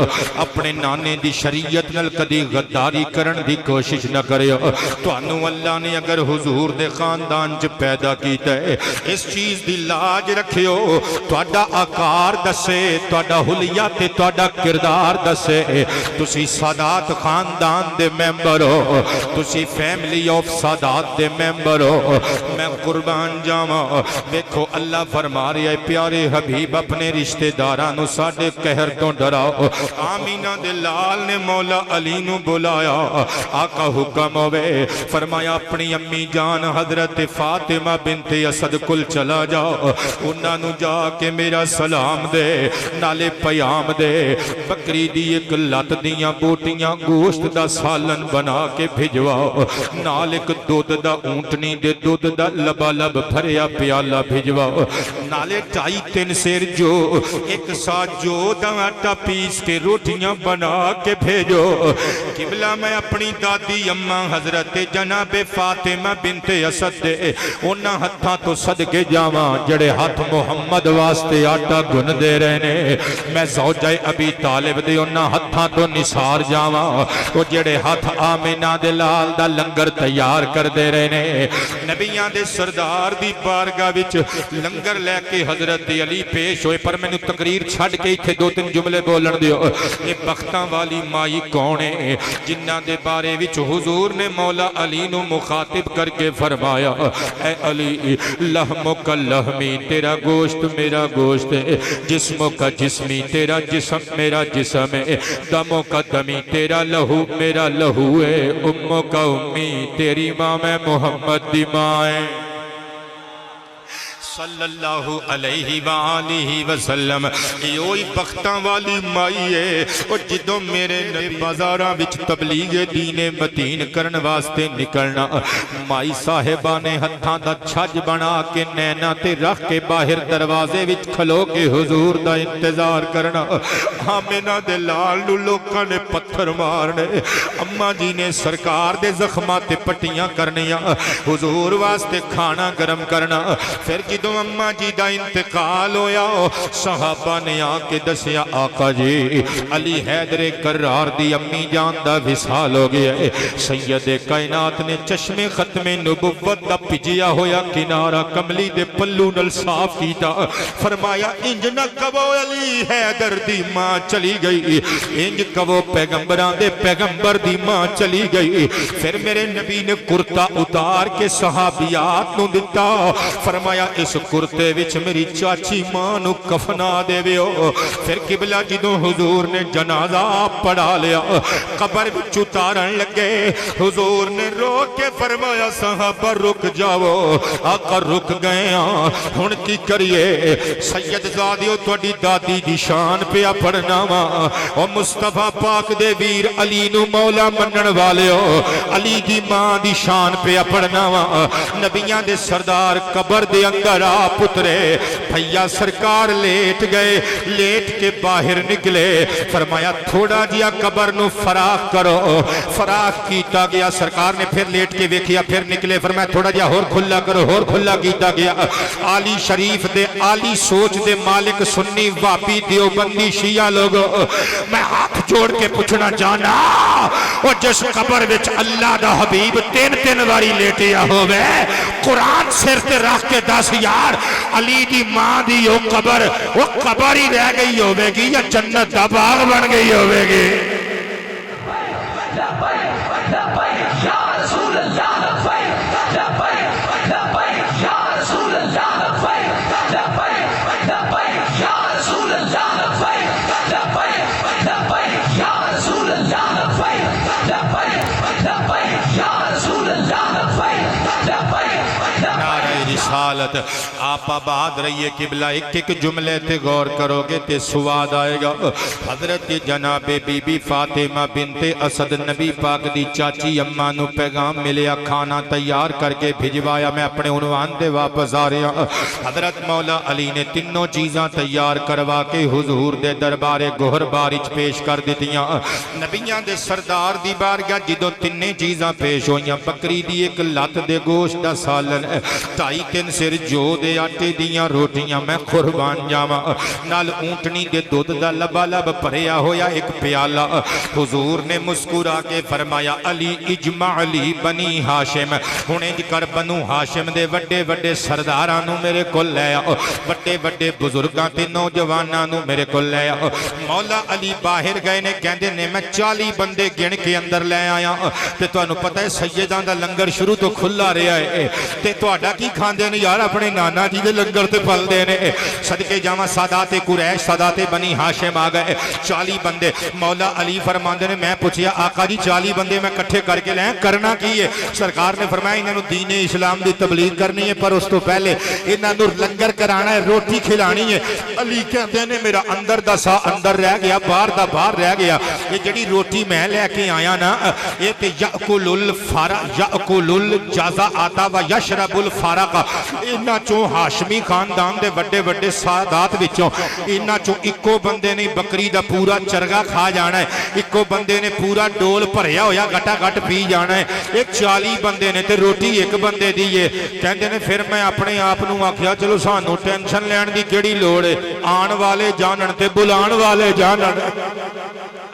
اپنے نانے دی شریعت نال کدی غداری کرن دی کوشش نہ کریو، تانوں اللہ نے اگر حضور دے خاندان چ پیدا کیتا ہے، اس چیز دی لاج رکھیو، تہاڈا آکار دسے، تہاڈا حلیہ تے تہاڈا کردار دسے، تسی سادات خاندان دے ممبر ہو، تسی فیملی آف سادات دے ممبر ہو، میں قربان جاواں، دیکھو اللہ فرما رہا ہے پیارے حبیب اپنے رشتہ دارانو ساڈے قہر تو ڈراؤ، آمینہ دے لال نے مولا علی نو بلایا، آقا حکم ہوئے فرمایا اپنی امی جان حضرت فاطمہ بنت اسد کل چلا جاؤ انہاں نو جا کے میرا سلام دے نالے پیام دے بکری دی ایک لت دیاں بوٹیاں گوشت دا سالن بنا کے بھجواؤ نال ایک دودھ دا اونٹنی دے دودھ دا لبالب بھریا پیالہ بھجواؤ نالے 2.5-3 سیر جو ایک ساتھ جو دا آٹا پیس کے روٹیاں بنا کے بھیجو قبلہ میں اپنی دادی اماں حضرت جناب فاطمہ بنت اسد دے انہاں ہتھاں تو صدقے جاواں جڑے ہاتھ محمد واسطے آٹا گن دے رہنے میں زوجہ ابی طالب دے انہاں ہتھاں تو نثار جاواں وہ جڑے ہاتھ آمینہ دے لال دا لنگر تیار کر دے رہنے نبیاں دے سردار دی بارگاہ وچ لنگر لے کے حضرت علی پیش ہوئے پر میں نے تقریر چھڑ کے تھے 2-3 جملے بولن دیو یہ بختاں والی مائی کونے جنہ دے بارے وچ حضور نے مولا علی نو مخاطب کر کے فرمایا اے علی لحموں کا لحمی تیرا گوشت میرا گوشت ہے جسموں کا جسمی تیرا جسم میرا جسم ہے دموں کا دمی تیرا لہو میرا لہو ہے اموں کا امی تیری ماں میں محمد دی ماں ہے صلی اللہ علیہ وآلہ وسلم یوئی بختاں والی مائی ہے اور جدوں میرے نبی بازاراں وچ تبلیغ دین متین کرن واسطے نکلنا مائی صاحبہ نے ہتھاں دا چھج بنا کے نینا تے رکھ کے باہر دروازے وچ کھلو کے حضور دا انتظار کرنا آمینہ دے لال نو لوکاں نے پتھر مارنے اماں جی نے سرکار دے زخمات تے پٹیاں کرنیاں حضور واسطے کھانا گرم کرنا پھر جدوں اماں جی دا انتقال ہویا صحابہ نے آکے دسیا آقا جی علی حیدر کرار دی امی جان دا وصال ہو گیا ہے سید کائنات نے چشم ختم نبوت دا پجیا ہویا کنارہ کملی دے پلو نل صاف کیتا فرمایا انج نہ کبو علی حیدر دی ماں چلی گئی انج کبو پیغمبران دے پیغمبر دی ماں چلی گئی پھر میرے نبی نے کرتا اتار کے صحابیات نو دتا فرمایا اس کرتے وچ میری چاچی ماں نو کفنا دے ویو پھر قبلہ جدوں حضور نے جنازہ پڑھا لیا قبر وچ اتارن لگے حضور نے رو کے فرمایا صحابہ رک جاؤ آقا رک گئے ہن کی کریے سید زادیو تہاڈی دادی دی شان پیا پڑھنا وا او مصطفی پاک دے ویر علی نو مولا منن والیو علی دی ماں دی شان پیا پڑھنا وا نبیاں دے سردار قبر دے اندر پترے بھیا سرکار لیٹ گئے لیٹ کے باہر نکلے فرمایا تھوڑا جیا قبر نو فراخ کرو فراخ کیتا گیا سرکار نے پھر لیٹ کے ویکھیا پھر نکلے فرمایا تھوڑا جیا اور کھلا کرو اور کھلا کیتا گیا عالی شریف دے عالی سوچ دے مالک سنی وابی دیوبندی شیعہ لوگو میں ہاتھ جوڑ کے پوچھنا چاہنا اور جس قبر وچ اللہ دا حبیب 3 واری لیٹیا ہوئے قرآن سر تے رکھ کے 10 یار علی دی ماں دی وہ قبر ہی رہ گئی ہوئے گی یا جنت دا باغ بن گئی ہوئے گی رسالت آپ آباد رہیے قبلہ ایک جملے تے غور کرو گے تے سواد آئے گا حضرت جناب بی بی فاطمہ بنت اسد نبی پاک دی چاچی اماں نو پیغام ملیا کھانا تیار کر کے بھجوایا میں اپنے عنوان دے واپس آ رہا حضرت مولا علی نے تینوں چیزاں تیار کروا کے حضور دے دربارے گوہر بارچ پیش کر دیتیاں نبیاں دے سردار دی بارگاہ جدوں تینے چیزاں پیش ہوئیاں بکری دی ایک لات دے گوشت دا سالن 2.5-3 سر جو دے آٹے دیاں روٹیاں میں قربان جاواں نال اونٹنی دے دودھ دا لبا لب پریا ہویا ایک پیالہ حضور نے مسکرا کے فرمایا علی اجمع علی بنی ہاشم ہنے کر بنو ہاشم دے وڈے وڈے سردارانو میرے کو لے آؤ وڈے وڈے بزرگاں تے نوجوانانو میرے کو لے آؤ مولا علی باہر گئے نے کہندے نے میں 40 بندے گن کے اندر لے آیا تے تانوں پتہ ہے سیداں دا لنگر شروع تو کھلا رہا ہے تے تہاڈا کی کھاندے نے یار اپنے نانا جی دے لنگر تے پھل دینے صدقے جاواں سادات قریش سادات بنی ہاشم آ گئے 40 بندے مولا علی فرماندے نے میں پوچھیا آقا جی 40 بندے میں کٹھے کر کے لیں کرنا کی ہے سرکار نے فرمایا انہاں نو دین اسلام دی تبلیغ کرنی ہے پر اس تو پہلے انہاں نو لنگر کرانا ہے روٹی کھلانی ہے علی کہندے نے میرا اندر دا سا اندر رہ گیا باہر دا باہر رہ گیا یہ جڑی روٹی میں لے کے آیا نا یہ تے یاکل الجزا آتا و یشرب الفارق انہاں چوں ہاشمی خاندان دے بڑے بڑے سادات وچوں انہاں چوں اکو بندے نے بکری دا پورا چرگا کھا جانا ہے اکو بندے نے پورا ڈول بھریا ہویا گٹا گٹ پی جانا ہے ایک 40 بندے نے تے روٹی ایک بندے دی ہے کہندے نے پھر میں اپنے آپ نو آکھیا چلو سانو ٹینشن لین دی کیڑی لوڑ ہے آن والے جانن تے بلان والے جانن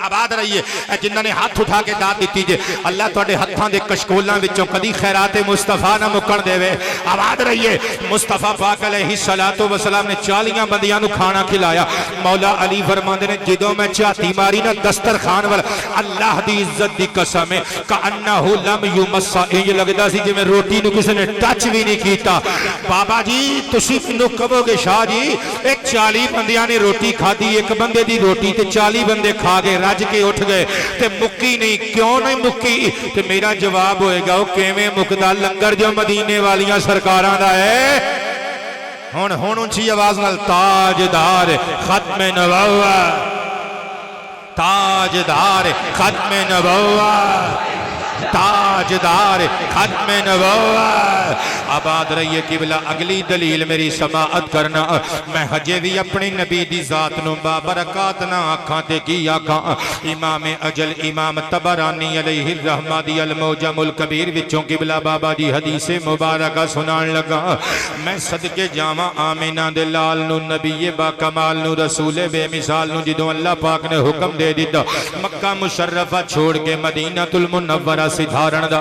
آباد رہیے جنہاں نے ہاتھ اٹھا کے داد دیتی جے اللہ تواڈے ہتھاں دے کشکولاں وچوں کدی خیرات مصطفیٰ نہ مکن دے وے آباد رہیے مصطفیٰ پاک علیہ الصلوۃ والسلام نے 40 بندیاں نو کھانا کھلایا مولا علی فرماندے نے جدوں میں چاتی ماری نا دسترخوان ول اللہ دی عزت دی قسم ہے کانہ لم یمس انج لگدا سی جویں روٹی نو کسے نے ٹچ بھی نہیں کیتا بابا جی تسی مینوں کہو گے شاہ جی ایک 40 بندیاں نے روٹی کھادی ایک بندے دی روٹی تے 40 بندے کھا گئے رج کے اٹھ گئے تے مکی نہیں کیوں نہیں مکی تے میرا جواب ہوئے گا کیویں مکدا لنگر جو مدینے والیاں سرکاراں دا ہے ہن اونچی آواز نال تاجدار ختم نبوت تاجدار ختم نبوت تاجدار ختم نبوت آباد رہیے قبلہ اگلی دلیل میری سماعت کرنا میں ہجے بھی اپنی نبی دی ذات نو بابرکات نہ آکھاں تے کی آکھاں امام اجل امام طبرانی علیہ الرحمہ دی الموجم الکبیر وچوں قبلہ بابا جی حدیث مبارکہ سنان لگا میں صدقے جاواں آمینہ دے لال نو نبی با کمال نو رسول بے مثال نو جدوں اللہ پاک نے حکم دے دیتا مکہ مشرفہ چھوڑ کے مدینہ المنورہ سدھارن دا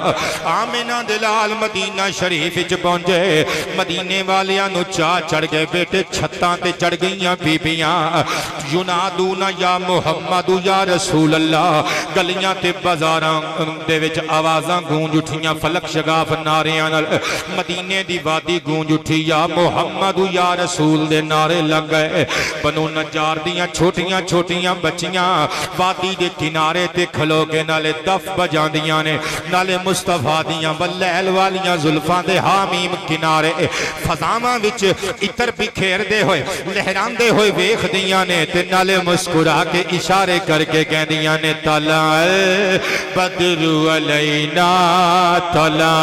آمینہ دلال مدینہ شریف وچ پہنچے مدینے والیاں نو چاہ چڑھ گئے بیٹے چھتاں تے چڑھ گئیاں بیبیاں ینادون یا محمد یا رسول اللہ گلیاں تے بازاراں دے وچ آوازاں گونج اٹھیاں فلک شگاف ناریاں نال مدینے دی وادی گونج اٹھی یا محمد یا رسول دے نعرے لگ گئے بنو نجار دیاں چھوٹیاں چھوٹیاں بچیاں وادی دے کنارے تے کھلو کے نالے دف بجاندیاں نے نالے مصطفیٰ دیاں واللیل والیاں زلفاں دے حامیم کنارے فضاماں وچ اتر بکھیر دے ہوئے لہران دے ہوئے ویخ دیاں نے تے نالے مسکرا کے اشارے کر کے کہہ دیاں نے طلع بدر علینا طلع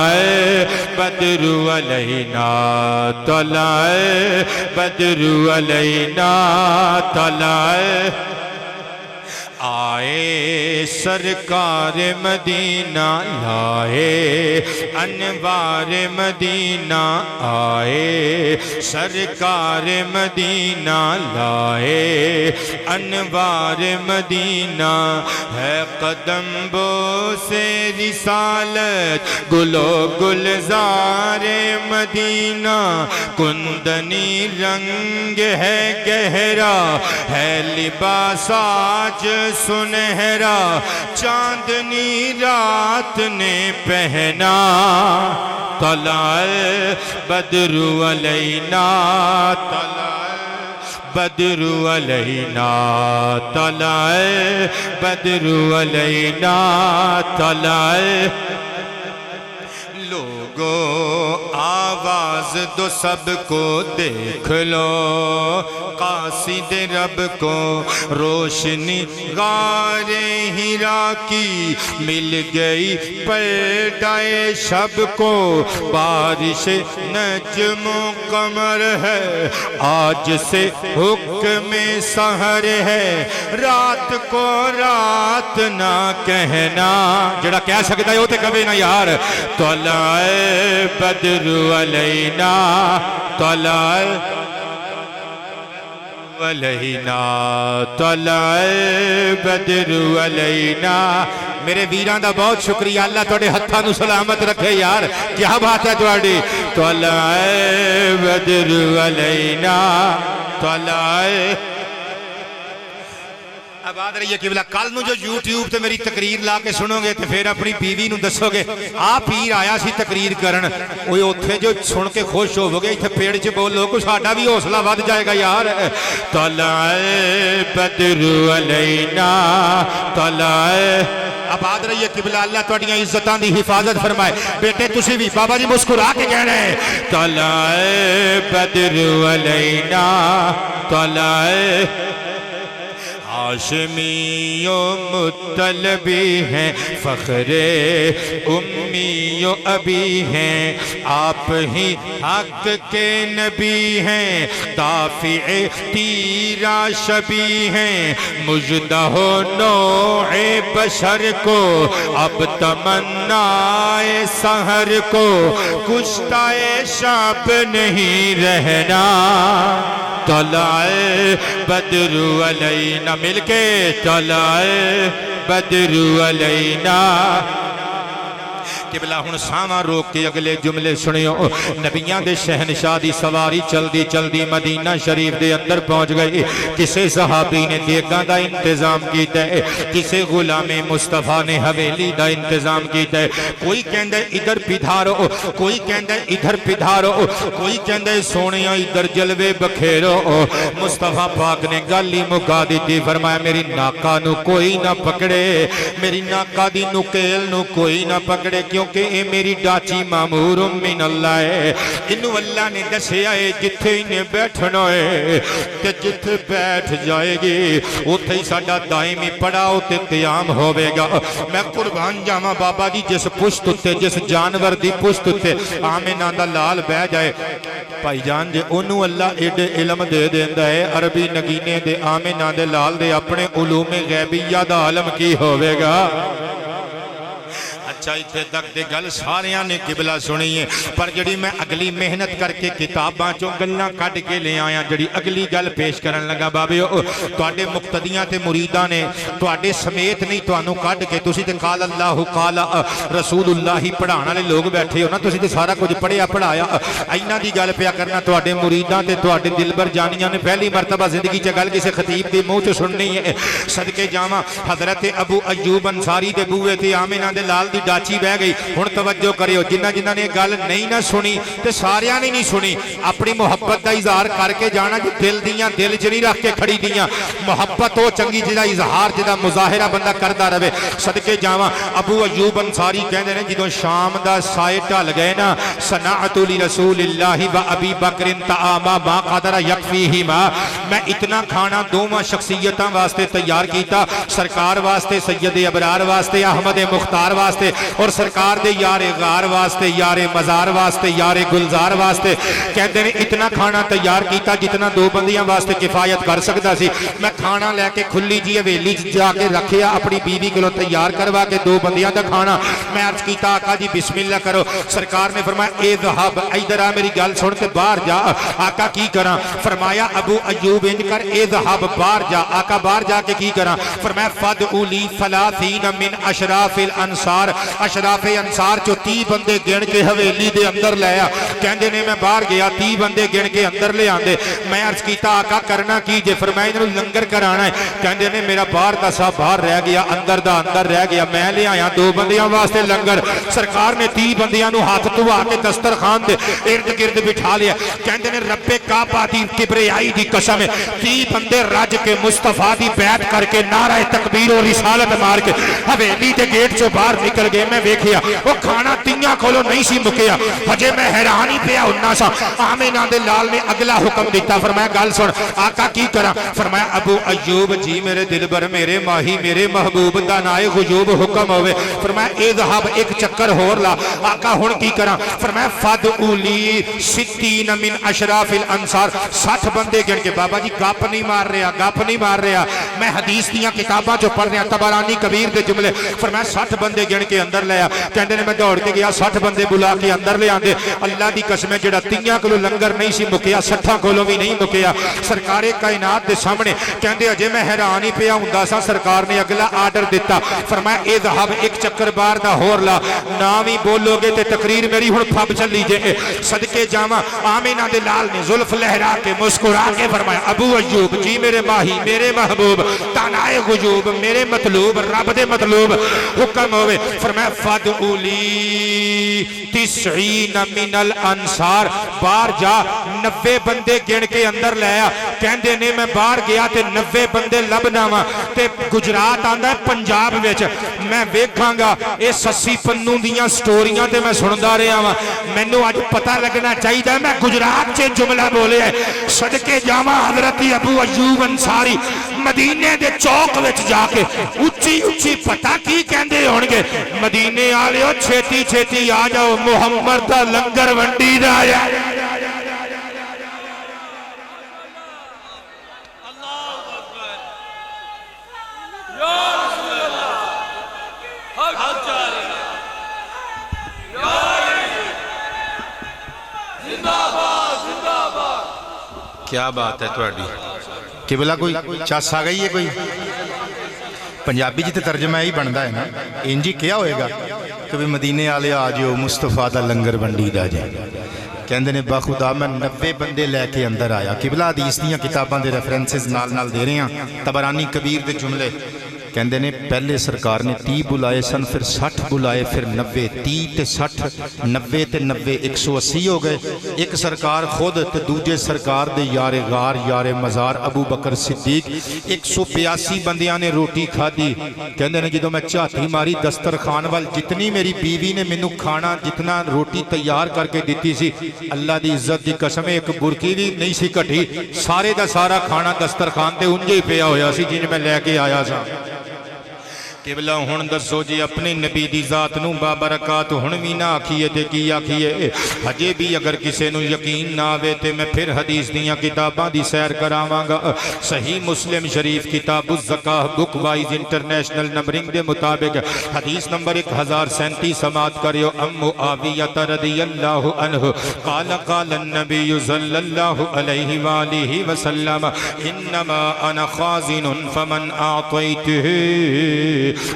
بدر علینا طلع بدر علینا طلع آئے سرکار مدینہ لائے انوار مدینہ آئے سرکار مدینہ لائے انوار مدینہ ہے قدم بو سے رسالت گلو گلزار مدینہ کندنی رنگ ہے گہرا ہے لباس آج سنہرا چاندنی رات نے پہنا طلع بدر علینا طلع بدر علینا طلع بدر علینا طلع لوگو آواز دو سب کو دیکھ لو قاصد رب کو روشنی غار ہیرا کی مل گئی پردہ شب کو بارش نجم و قمر ہے آج سے حکم سحر ہے رات کو رات نہ کہنا جڑا کہہ سکتا ہے وہ تے کبھی نہ یار طلع بدر علینا طلع علینا طلع بدر علینا میرے ویران دا بہت شکریہ اللہ توڑے ہتھاں نو سلامت رکھے یار کیا بات ہے توڑی طلع بدر علینا طلع آباد رہیے قبلہ کل نو جو یوٹیوب تے میری تقریر لا کے سنو گے تو پھر اپنی بیوی نو دسو گے آ پیر آیا سی تقریر کرن وہ اتھے جو سن کے خوش ہو گے اتھے پیڑ چ بولو کو ساڈا بھی حوصلہ ود جائے گا یار طلع بدر علینا طلع آباد رہیے قبلہ اللہ تواڈیاں عزتاں دی حفاظت فرمائے بیٹے تسی بھی بابا جی مسکرا کے کہنا ہے طلع بدر علینا طلع ہاشمی و مطلبی ہیں فخر امی و ابی ہیں آپ ہی حق کے نبی ہیں دافع تیرا شبی ہیں مجدہ نوع بشر کو اب تمنائے سحر کو کشتہ شب نہیں رہنا طلع بدر علینا مل کے طلع بدر علینا قبلہ ہن ساواں روک کے اگلے جملے سنیو نبیاں دے شہنشاہ دی سواری چلدی چلدی مدینہ شریف دے اندر پہنچ گئی کسے صحابی نے دیگاں دا انتظام کیتا ہے کسے غلام مصطفیٰ نے حویلی دا انتظام کیتا ہے کوئی کہندا ہے ادھر پدھارو کوئی کہندا ہے ادھر پدھارو کوئی کہندا ہے سونیا ادھر جلوے بکھیرو مصطفیٰ پاک نے گل ہی مکا دیتی فرمایا میری ناکا نو کوئی نہ پکڑے میری ناکا دی نکیل نو کوئی نہ پکڑے کیونکہ اے میری ڈاچی معمور من اللہ ہے انہوں اللہ نے دسیا ہے جتھے انہیں بیٹھنا ہے کہ جتھے بیٹھ جائے گی اتھے ہی ساڈا دائمی پڑاؤ تے قیام ہوئے گا میں قربان جاواں بابا جی جس پشت تے جس جانور دی پشت تے آمنہ دا لال بہ جائے بھائی جان جے انہوں اللہ ایڈے علم دے دیندا ہے عربی نگینے دے آمنہ دے لال دے اپنے علوم غیبیہ دا علم کی ہوئے گا اچھا اتھے تک دے گل ساریاں نے قبلہ سنی ہے پر جڑی میں اگلی محنت کر کے کتاباں چوں گلاں کڈ کے لے آیا جڑی اگلی گل پیش کرن لگا بابیو تواڈے مقتدیاں تے مریداں نے تواڈے سمیت نہیں تانوں کڈ کے تسی تے قال اللہ قال رسول اللہ پڑھان والے لوگ بیٹھے ہو نا تسی تے سارا کچھ پڑھیا پڑھایا ایناں دی گل پیا کرنا تواڈے مریداں تے تواڈے دلبر جانیاں نے پہلی مرتبہ زندگی چ گل کسے خطیب دے منہ چ سننی ہے صدقے جاواں حضرت ابو ایوب انصاری دے بوئے تے آمنہ دے لال دی ڈاچی بہ گئی ہن توجہ کریو جنہ نے گل نہیں نہ سنی تے ساریاں نے نہیں سنی اپنی محبت دا اظہار کر کے جانا کہ دل دیاں دل چ نہیں رکھ کے کھڑی دیاں محبت ہو چنگی جدا اظہار جدا مظاہرہ بندہ کردا رہے صدقے جاواں ابو ایوب انصاری کہندے نے جدوں شام دا سائے ٹل گئے نا صنعت لرسول اللہ و ابی بکر طعاما ما قدر یکفیہما میں اتنا کھانا دوواں شخصیتاں واسطے تیار کیتا سرکار واسطے سید ابرار واسطے احمد مختار واسطے اور سرکار دے یار غار واسطے یار مزار واسطے یار گلزار واسطے کہتے ہیں اتنا کھانا تیار کیتا جتنا دو بندیاں واسطے کفایت کر سکتا سی میں کھانا لے کے کھلی جی حویلی جا کے رکھیا اپنی بیوی کو تیار کروا کے دو بندیاں دا کھانا میں عرض کیتا آقا جی بسم اللہ کرو سرکار نے فرمایا اے ذہب ادھر آ میری گل سن کے باہر جا آقا کی کراں فرمایا ابو ایوب انج کر اے ذہب باہر جا آقا باہر جا کے کی کراں فرمایا فدعوا لی 30 من اشراف الانصار اشراف انصار چو 30 بندے گن کے حویلی دے اندر لیا کہندے نے میں باہر گیا 30 بندے گن کے اندر لے آندے میں عرض کیتا آقا کرنا کی جے فرمایا انہوں لنگر کرانا ہے کہندے نے میرا باہر دا سا باہر رہ گیا اندر دا اندر رہ گیا میں لے آیا 2 بندیاں واسطے لنگر سرکار نے 30 بندیاں نو ہاتھ دھوا کے دسترخوان دے ارد گرد بٹھا لیا کہندے نے رب کعبہ دی کبریائی دی قسم 30 بندے رج کے مصطفیٰ دی بیعت کر کے نعرہ تکبیر و رسالت مار کے حویلی دے گیٹ چو باہر نکل گئے میں ویکھیا وہ کھانا تیاں کھولو نہیں سی مکیا ہجے میں حیران ہی پیا ہونا سا آمنہ دے لال نے اگلا حکم دیتا فرمایا گل سن آقا کی کرا فرمایا ابو ایوب جی میرے دلبر میرے ماہی میرے محبوب دانائے غیوب حکم ہوئے فرمایا اے ذہب ایک چکر ہور لا آقا ہن کی کرا فرمایا فدعوا لی 60 من اشراف الانصار 60 بندے گن کے بابا جی گپ نہیں مار رہا میں حدیث دیاں کتاباں جو پڑھ رہا طبرانی کبیر دے جملے فرمایا 60 بندے گن کے اندر لیا کہندے نے میں دوڑ کے گیا 60 بندے بلا کے اندر لے آندے اللہ دی قسم ہے جڑا 30 کلو لنگر نہیں سی مکیا 60 کلو بھی نہیں مکیا سرکار کائنات دے سامنے کہندے اجے میں حیران ہی پیا ہوندا سا سرکار نے اگلا آرڈر دیتا فرمایا اے ذهب ایک چکر بار دا ہور لا نام ہی بولو گے تے تقریر میری ہن پھب چلی جے صدقے جاواں آمینہ دے لال نے زلف لہرا کے مسکرا کے فرمایا ابو ایوب جی میرے ماہی میرے محبوب تانائے غیوب میرے مطلوب رب دے مطلوب حکم ہوئے فرمایا فدعولی 90 من الانصار باہر جا 90 بندے گن کے اندر لیا کہندے نے میں باہر گیا تے 90 بندے لبنا وا تے گجرات آندا ہے پنجاب وچ میں ویکھاں گا اے سسی پنوں دیاں سٹوریاں تے میں سندا رہیا وا مینوں اج پتہ لگنا چاہیدا میں گجرات چ جملہ بولیا صدقے جاواں حضرت ابو ایوب انصاری مدینے دے چوک وچ جا کے اچھی اچھی پتہ کی کہندے ہون گے مدینے والےو چھیتی چھیتی آ جاؤ محمد دا لنگر ونڈی دا آیا کیا بات ہے تواڈی قبلہ کوئی چس آ گئی ہے کوئی پنجابی جی تے ترجمہ ہی بندا ہے نا انجی کیا ہوئے گا کہ مدینے والے آ جاؤ مصطفیٰ دا لنگر ونڈی دا جائے کہندے نے باخدا میں 90 بندے لے کے اندر آیا قبلہ حدیث دیاں کتاباں دے ریفرنسز نال دے رہے ہیں طبرانی کبیر دے جملے کہندے نے پہلے سرکار نے 30 بلائے سن پھر 60 بلائے پھر 90 30 تے 60 90 تے 90 180 ہو گئے ایک سرکار خود تے دوجے سرکار دے یار غار یار مزار ابو بکر صدیق 182 بندیاں نے روٹی کھادی کہندے نے جدوں میں چاتی ماری دسترخوان وال جتنی میری بیوی نے مینوں کھانا جتنا روٹی تیار کر کے دیتی سی اللہ دی عزت دی قسم ایک برکی بھی نہیں سی کٹھی سارے دا سارا کھانا دسترخوان تے انجے ہی پیا ہویا سی جن میں لے کے آیا سا قبلہ ہن دسو جی اپنے نبی دی ذات نو بابرکات ہن بھی نہ آکھیے تے کی آکھیے ہجے بھی اگر کسے نو یقین نہ آوے تے میں پھر حدیث دیاں کتاباں دی سیر کراواں گا صحیح مسلم شریف کتاب الزکاہ بک وائز انٹرنیشنل نمبرنگ دے مطابق حدیث نمبر 1037 سماعت کریو ام معاویہ رضی اللہ عنہ قال قال النبی صلی اللہ علیہ وآلہ وسلم انما انا خازن فمن اعطیته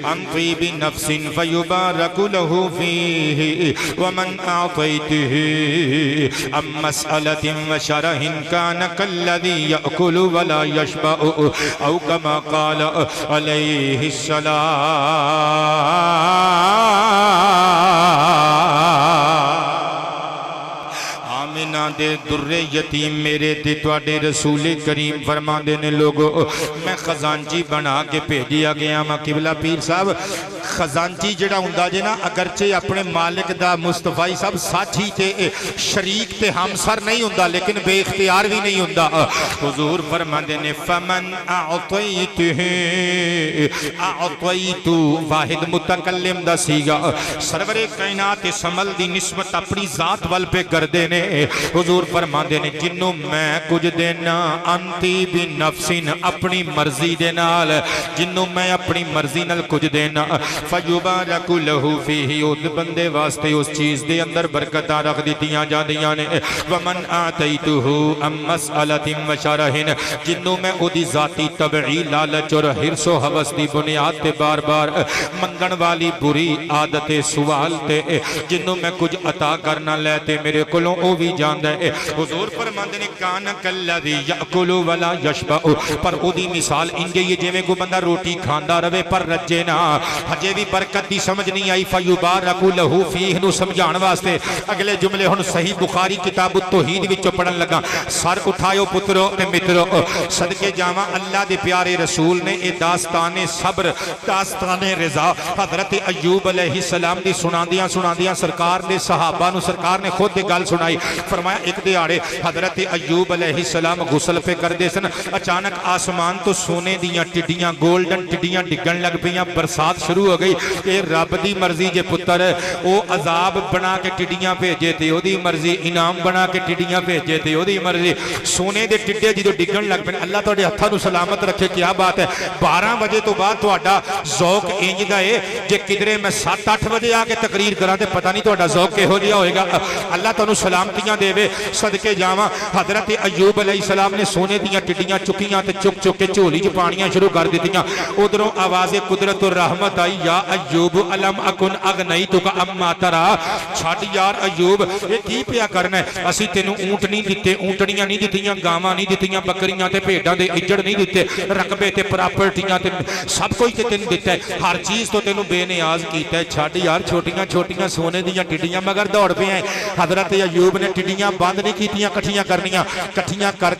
عن طيب نفس فيبارك له فيه ومن أعطيته عن مسألة وشره كان كالذي يأكل ولا يشبع أو كما قال عليه السلام آمینہ دے در یتیم میرے تے تواڈے رسول کریم فرما دینے لوگو میں خزانچی بنا کے بھیجیا گیا ماں قبلہ پیر صاحب خزانچی جڑا ہوندا جے نا اگرچہ اپنے مالک دا مصطفی صاحب ساتھی تے شریک تے ہمسر نہیں ہوندا لیکن بے اختیار بھی نہیں ہوندا حضور فرماندے نے فمن اعطیته اعطیت واحد متکلم دا سیگا سرور کائنات سمل دی نسبت اپنی ذات وال پہ کر دینے حضور فرماندے نے جنوں میں کچھ دینا انتی بنفسن اپنی مرضی دے نال جنوں میں اپنی مرضی نال کچھ دینا فیبارک لہو فیہ اس بندے واسطے اس چیز دے اندر برکتاں رکھ دیتیاں جاندیاں نے ومن آتیتہو ام مسئلت وشرہن جنوں میں او دی ذاتی طبعی لالچ اور حرص و حوث دی بنیاد تے بار بار منگن والی بری عادت سوال تے جنوں میں کچھ عطا کرنا لیتے میرے کلوں او بھی جاندہ ہے حضور فرماندے نے کان کالذی یأکل ولا یشبع پر او دی مثال انجے یہ جے میں کو بندہ روٹی کھاندا روے پر رجے نہ ہجے بھی برکت دی سمجھ نہیں آئی فیبارک لہو فیہ نو سمجھان واسطے اگلے جملے ہن صحیح بخاری کتاب التوحید وچوں پڑھن لگا سر اٹھایو پترو تے مترو صدقے جاواں اللہ دے پیارے رسول نے اے داستان صبر داستان رضا حضرت ایوب علیہ السلام دی سناندیاں سرکار نے صحابہ نو سرکار نے خود دے گل سنائی فرمایا ایک دیاڑے حضرت ایوب علیہ السلام غسل پہ کر دے سن، اچانک آسمان تو سونے دیاں ٹڈیاں گولڈن ٹڈیاں ڈگن لگ پیاں، برسات شروع ہو گئی۔ اے رب دی مرضی جے پتر، او عذاب بنا کے ٹڈیاں بھیجے تے او دی مرضی، انعام بنا کے ٹڈیاں بھیجے تے او دی مرضی۔ سونے دے ٹڈے جدوں ڈگن لگ پے، اللہ تہاڈے ہتھاں نوں سلامت رکھے، کیا بات ہے۔ 12 بجے تو بعد تہاڈا ذوق انج دا ہے جے کدرے میں 7-8 بجے آ کے تقریر کراں تے پتہ نہیں تہاڈا ذوق کہو جہا ہوئے گا۔ اللہ تانوں سلامتیاں دے صدقے جاواں۔ حضرت ایوب علیہ السلام نے سونے دیاں ٹڈیاں چکیاں تے چک چک کے جھولی چ پانیاں شروع کر دتیاں۔ ادھروں آواز قدرت و رحمت آئی، یا ایوب الم اکن اغنیتک اما ترا، چھڈ یار ایوب یہ کی پیا کرنا ہے، اسی تینوں اونٹ نہیں دتے، اونٹڑیاں نہیں دتیاں، گاواں نہیں دتیاں، بکریاں تے بھیڈاں دے اجڑ نہیں دتے، رقبے تے پراپرٹیاں تے سب کچھ تے تینوں دتا ہے، ہر چیز تو تینوں بے نیاز کیتا ہے، چھڈ یار چھوٹیاں چھوٹیاں سونے دیاں ٹڈیاں مگر دوڑ پے ہیں۔ حضرت ایوب نے ٹڈیاں بند نہیں کیتیاں، کٹھیاں کرنیاں، کٹھیاں کر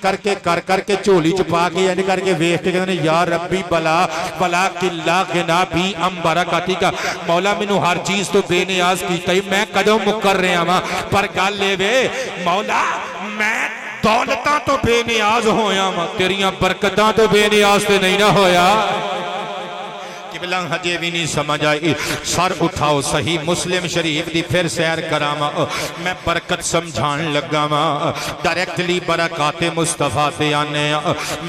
کے جھولی چ پا کے اینج کر کے ویکھ کے کہندے یا ربی بلا بلا کلا غنا بھی ام برکاتی کا، مولا مینوں ہر چیز تو بے نیاز کیتا ہے، میں کدوں مکر رہا ہاں، پر گل اے وے مولا میں دولتاں تو بے نیاز ہویا ہاں، تیریاں برکتاں تو بے نیاز تے نہیں نہ ہویا۔ قبلہ ہجے بھی نہیں سمجھ آئی، سر اٹھاؤ صحیح مسلم شریف دی پھر سیر کراما، میں برکت سمجھان لگا ماں، ڈائریکٹلی برکات مصطفیٰ تے آنے،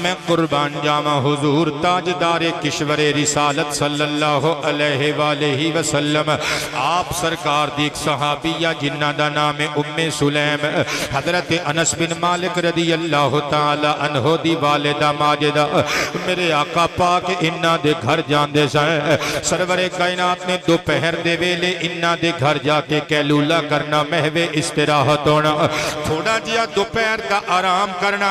میں قربان جاما حضور تاجدار کشور رسالت صلی اللہ علیہ وآلہ وسلم، آپ سرکار دی ایک صحابیہ جنہ دا نام ام سلیم، حضرت انس بن مالک رضی اللہ تعالی عنہ دی والدہ ماجدہ، میرے آقا پاک انہ دے گھر جان دے سرور کائنات نے دوپہر دے ویلے انہاں دے گھر جا کے کیلولہ کرنا، محو استراحت ہونا، تھوڑا جیا دوپہر دا آرام کرنا۔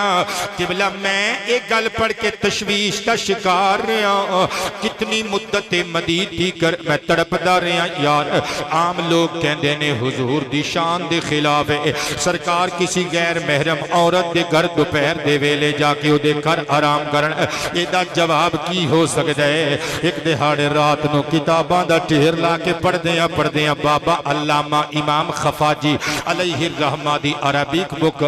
قبلہ میں ایک گل پڑھ کے تشویش کا شکار رہا، کتنی مدت مدید تھی کر میں تڑپدا رہا یار۔ عام لوگ کہندے نے حضور دی شان دے خلاف ہے، سرکار کسی غیر محرم عورت دے گھر دوپہر دے ویلے جا کے او دے گھر آرام کرن، یہ دا جواب کی ہو سکتا ہے؟ ایک دہاڑے رات نو کتاباں دا ٹھیر لا کے پڑھ دیاں بابا علامہ امام خفاجی علیہ الرحمہ دی عربک بک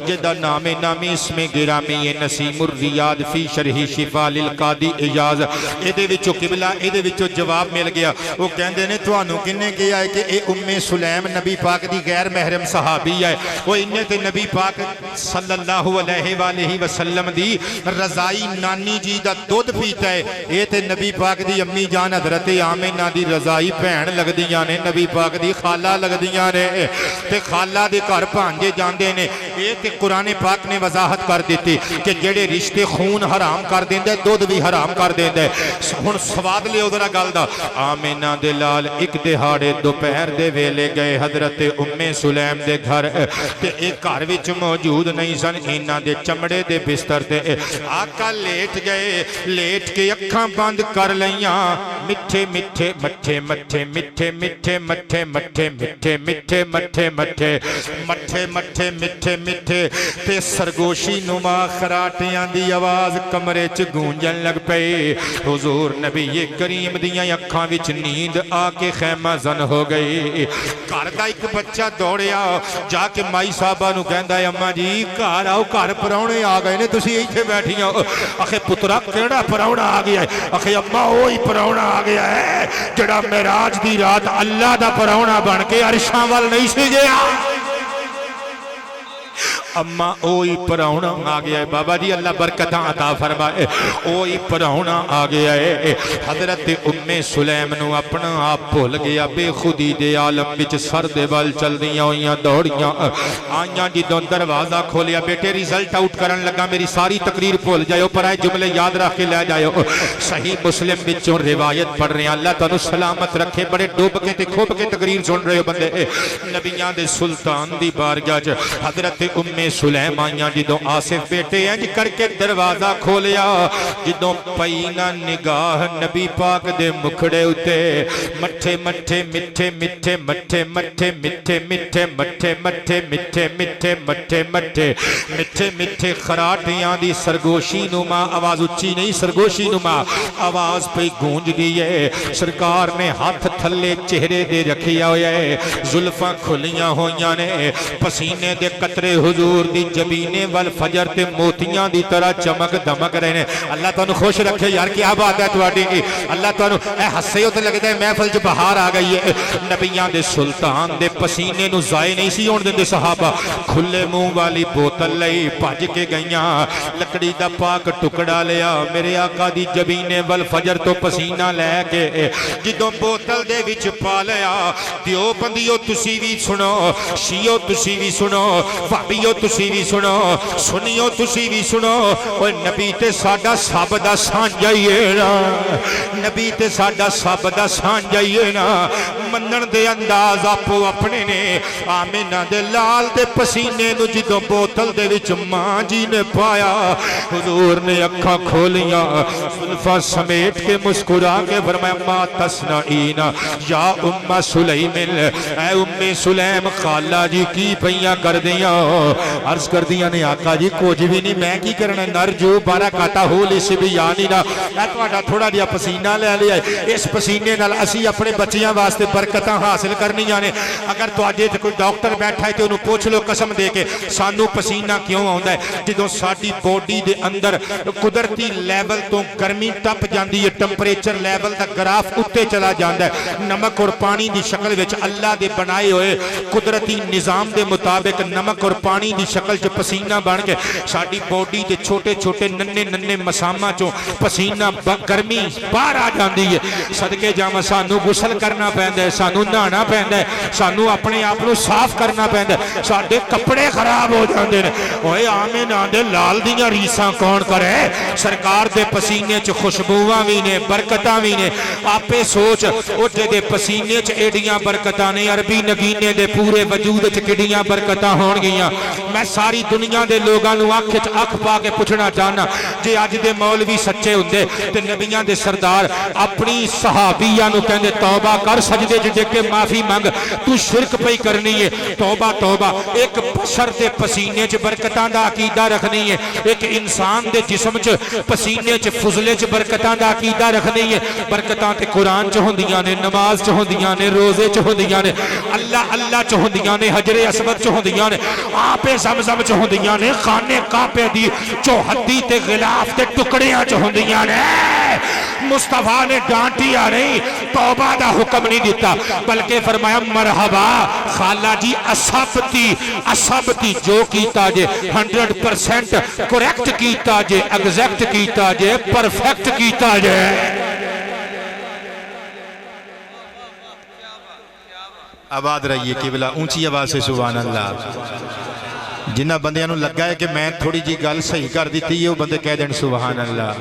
جدا نامی اسم گرامی نسیم الریاض فی شرح شفا للقاضی اجاز، ایدے وچو قبلہ ایدے وچو جواب مل گیا۔ وہ کہندے نے توانو کنے کیا ہے کہ اے ام سلیم نبی پاک دی غیر محرم صحابی ہے، وہ انہیں تے نبی پاک صلی اللہ علیہ وآلہ وسلم دی رضائی نانی جی دا دودھ پیتا ہے، اے تے نبی پاک دی امی جان حضرت آمنہ دی رضائی بہن لگ دیاں نے، نبی پاک دی خالہ لگ دیاں نے، تے خالہ دے گھر بھانجے جاندے نے۔ یہ تے قرآن پاک نے وضاحت کر دیتی کہ جڑے رشتے خون حرام کر دیندے دودھ بھی حرام کر دیندے۔ ہن سواد لے ادھر گل دا، آمنہ دے لال ایک دہاڑے دوپہر دے ویلے گئے حضرت ام سلیم دے گھر، تے ایک گھر وچ موجود نہیں سن، انہاں دے چمڑے دے بستر تے آقا لیٹ گئے، لیٹ کے اکھاں بند کر لیاں، مٹھے مٹھے مٹھے مٹھے مٹھے مٹھے مٹھے مٹھے مٹھے مٹھے مٹھے مٹھے مٹھے مٹھے مٹھے مٹھے تے سرگوشی نما خراٹیاں دی آواز کمرے چ گونجن لگ پئی۔ حضور نبی کریم دیاں اکھاں وچ نیند آ کے خیمہ زن ہو گئی۔ گھر دا ایک بچہ دوڑیا جا کے مائی صاحبہ نو کہندا ہے اماں جی گھر آؤ، گھر پراونے آ گئے نے، تسی ایتھے بیٹھی ہو۔ اکھے پترا کیڑا پراونا آ گیا ہے؟ اکھے اماں وہی پراونا آ گیا ہے جڑا معراج دی رات اللہ دا پراونا بن کے عرشاں وال نہیں سی گیا۔ اما اوئی پراؤنا آ گیا ہے، بابا جی اللہ برکتاں عطا فرمائے، اوئی پراؤنا آ گیا ہے۔ حضرت ام سلیم نو اپنا آپ بھول گیا، بے خودی دے عالم وچ سر دے بال چل دیاں ہویاں دوڑیاں آئیاں جدوں دروازہ کھولیا، بیٹے ریزلٹ آؤٹ کرن لگا، میری ساری تقریر بھول جائے، پر آئے جملے یاد رکھ کے لے جائے۔ صحیح مسلم وچوں روایت پڑھ رہے ہیں، اللہ تعالیٰ سلامت رکھے، بڑے ڈوب کے تے کھوب کے تقریر سن رہے ہو بندے۔ نبیاں دے سلطان دی بارگاہ حضرت ام سلیم آئیاں جدوں آصف بیٹے انج کر کے دروازہ کھولیا جدوں پئی نہ نگاہ نبی پاک دے مکھڑے اتے مٹھے مٹھے مٹھے مٹھے مٹھے مٹھے مٹھے مٹھے مٹھے مٹھے مٹھے مٹھے مٹھے مٹھے مٹھے مٹھے خراٹیاں دی سرگوشی نما آواز اچھی نہیں سرگوشی نما آواز پہ گونج دیئے سرکار نے ہاتھ تھلے چہرے دے رکھیا ہوئے زلفاں کھلیاں ہویاں نے پسینے دے قطرے حضور دی جبینے والفجر تے موتیاں دی طرح چمک دمک رہے ہیں اللہ تانوں خوش رکھے یار کیا بات ہے تواڈی کی اللہ تانوں اے ہسے ہو تے لگدا ہے محفل چ بہار آ گئی ہے نبیاں دے سلطان دے پسینے نو ضائع نہیں سی ہون دیندے صحابہ کھلے منہ والی بوتل لئی بھج کے گئیاں لکڑی دا پاک ٹکڑا لیا میرے آقا دی جبینے والفجر تو پسینہ لے کے جدوں بوتل دے وچ پا لیا دیو بندیو تسی بھی سنو شیعو تسی بھی سنو وہابیو تسی بھی سنو سنیو تسی بھی سنو اوے نبی تے ساڈا سب دا سانجھائیے نا نبی تے ساڈا سب دا سانجھائیے نا منن دے انداز آپو اپنے نے آمینہ دے لال دے پسینے نو جدوں بوتل دے وچ ماں جی نے پایا حضور نے اکھاں کھولیاں زلفاں سمیٹ کے مسکرا کے فرمایا ما تسنعین یا ام سلیم اے ام سلیم خالہ جی کی پہیاں کر دیاں عرض کر دیاں نے آقا جی کچھ بھی نہیں میں کی کرنا نرجو برکاتہ ہو لیسی بھی یعنی نا میں تواڈا تھوڑا جیا پسینہ لے لیا اس پسینے نال اسی اپنے بچیاں واسطے برکتاں حاصل کرنیاں نے اگر تواڈے تے کوئی ڈاکٹر بیٹھا ہے تے انہوں پوچھ لو قسم دے کے سانو پسینہ کیوں آوندا ہے جدوں ساڈی باڈی دے اندر قدرتی لیول تو گرمی ٹپ جاندی ہے ٹمپریچر لیول دا گراف اتے چلا جاندا ہے نمک اور پانی دی شکل وچ اللہ دے بنائے ہوئے قدرتی نظام دے مطابق نمک اور پانی دی شکل چ پسینہ بن کے ساڈی باڈی دے چھوٹے چھوٹے ننے ننے مساماں چوں پسینہ گرمی باہر آ جاندی ہے صدقے جاواں سانو غسل کرنا پیندا ہے سانو نہانا پیندا ہے سانو اپنے آپ نو صاف کرنا پیندا ہے ساڈے کپڑے خراب ہو جاندے نے اوئے آمینہ دے لال دیاں ریساں کون کرے سرکار دے پسینے چ خوشبوواں وی نے برکتاں وی نے آپے سوچ او جے پسینے چ ایڈیاں برکتاں نے عربی نگینے دے پورے وجود چ کڈیاں برکتاں ہون گیاں میں ساری دنیا دے لوگاں نو اکھ چ اکھ پا کے پوچھنا چاہنا جے اج دے مولوی سچے ہوندے تے نبیاں دے سردار اپنی صحابیاں نو کہندے توبہ کر سجدے چ ڈگ کے معافی مانگ تو شرک پئی کرنی ہے توبہ توبہ ایک بشر دے پسینے چ برکتاں دا عقیدہ رکھنی ہے ایک انسان دے جسم چ پسینے چ فضلے چ برکتاں دا عقیدہ رکھنی ہے برکتاں تے قرآن چ ہوندیاں نے نماز چ ہوندیاں نے روزے چ ہوندیاں نے اللہ اللہ چ ہوندیاں نے حجر اسود چ ہوندیاں نے آب زمزم چ ہوندیاں نے خانے کعبے دی چوہدی تے غلاف تے ٹکڑیاں چ ہوندیاں نے مصطفیٰ نے ڈانٹیا نہیں توبہ دا حکم نہیں دیتا بلکہ فرمایا مرحبا خالہ جی اسابتی جو کیتا جے 100% کریکٹ کیتا جے ایگزیکٹ کیتا جے پرفیکٹ کیتا جے آباد رہیے قبلہ اونچی آواز سے سبحان اللہ جنہ بندیاں نو لگا ہے کہ میں تھوڑی جی گل صحیح کر دیتی ہے وہ بندے کہہ دیں سبحان اللہ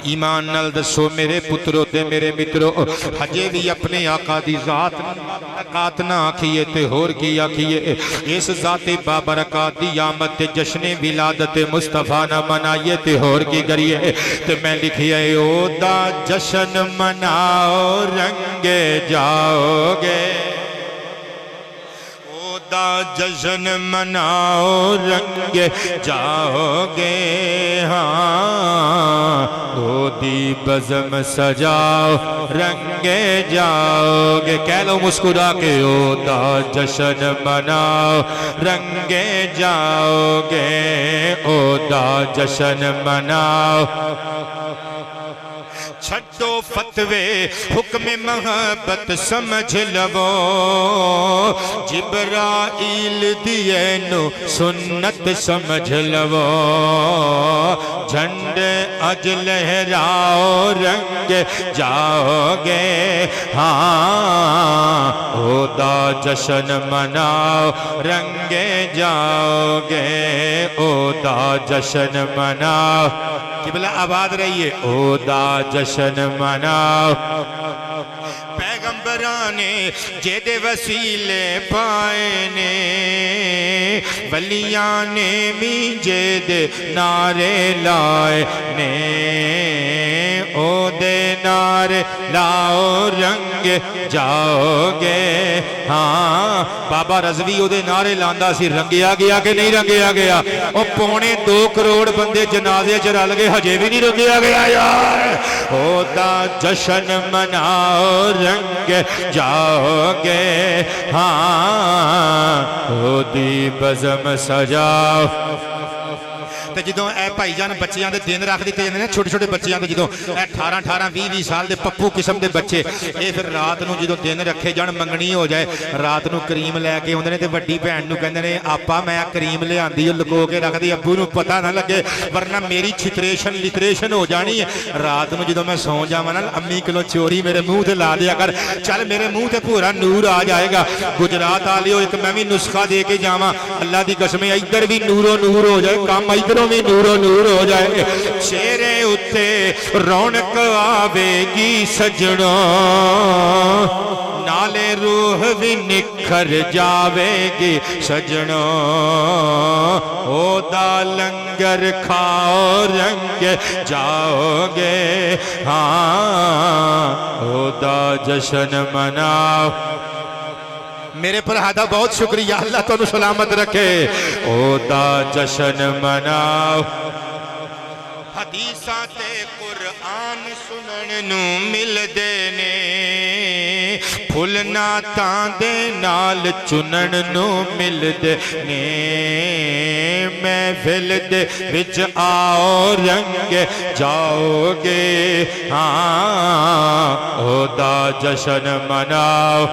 ایمان نال دسو میرے پترو تے میرے مترو ہجے بھی اپنے آقا دی ذات برکات نہ آکھیے تے ہور کی آکھیے اس ذات بابرکات دی آمد تے جشن ولادت مصطفیٰ نہ منائیے تے ہور کی کریے تے میں لکھیا او دا جشن مناؤ رنگے جاؤ گے دا جشن مناؤ رنگ جاؤ گے ہاں او دی بزم سجاؤ رنگ جاؤ گے کہہ لو مسکرا کے او دا جشن مناؤ رنگ جاؤ گے او دا جشن مناؤ چھٹو فتوے حکم محبت سمجھ لو جبرائیل دیے نو سنت سمجھ لو جھنڈ اج لہراؤ رنگ جاؤ گے ہاں او دا جشن مناؤ رنگ جاؤ گے او دا جشن مناؤ قبلہ آباد رہیے او دا جشن مناؤ پیغمبران نے جیدے وسیلے پائے نے ولیاں نے بھی جیدے نعرے لائے نے او دے نعرے لاؤ رنگ جاؤ گے ہاں بابا رضوی او دے نعرے لاندا سی رنگیا گیا کہ نہیں رنگیا گیا او 2.25 کروڑ بندے جنازے چ رل گئے ہجے بھی نہیں رنگیا گیا یار او دا جشن مناؤ رنگ جاؤ گے ہاں او دی بزم سجاؤ تے جدوں اے بھائی جان بچیاں دے دن رکھ دتے جاندے نے چھوٹے چھوٹے بچیاں دے جدوں 18 20 سال دے پپو قسم دے بچے اے پھر رات نو جدوں دن رکھے جان منگنی ہو جائے رات نو کریم لے کے اوندے نے تے وڈی بہن نو کہندے نے آپا میں کریم لے آندی او لکو کے رکھ دی ابو نو پتہ نہ لگے ورنہ میری چھتریشن ہو جانی ہے رات نو جدوں میں سو جاواں نا امی کلو چوری میرے منہ تے لا دیا کر چل میرے منہ تے پورا نور آ جائے گا گجرات والیو ایک میں بھی نسخہ دے کے جاواں اللہ دی قسم ادھر بھی نور و نور ہو جائے کام ادھروں بھی نور و نور ہو جائے چہرے اتے رونق آوے گی سجنوں نالے روح بھی نکھر جاوے گی سجنوں او دا لنگر کھاؤ رنگ جاؤ گے ہاں او دا جشن مناؤ میرے پر ہادہ بہت شکریہ اللہ تو سلامت رکھے او دا جشن مناؤ حدیثاں تے قرآن سنن نو مل دینے پھل ناتاں دے نال چنن نو مل دینے محفل دے وچ آؤ رنگ جاؤ گے ہاں او دا جشن مناؤ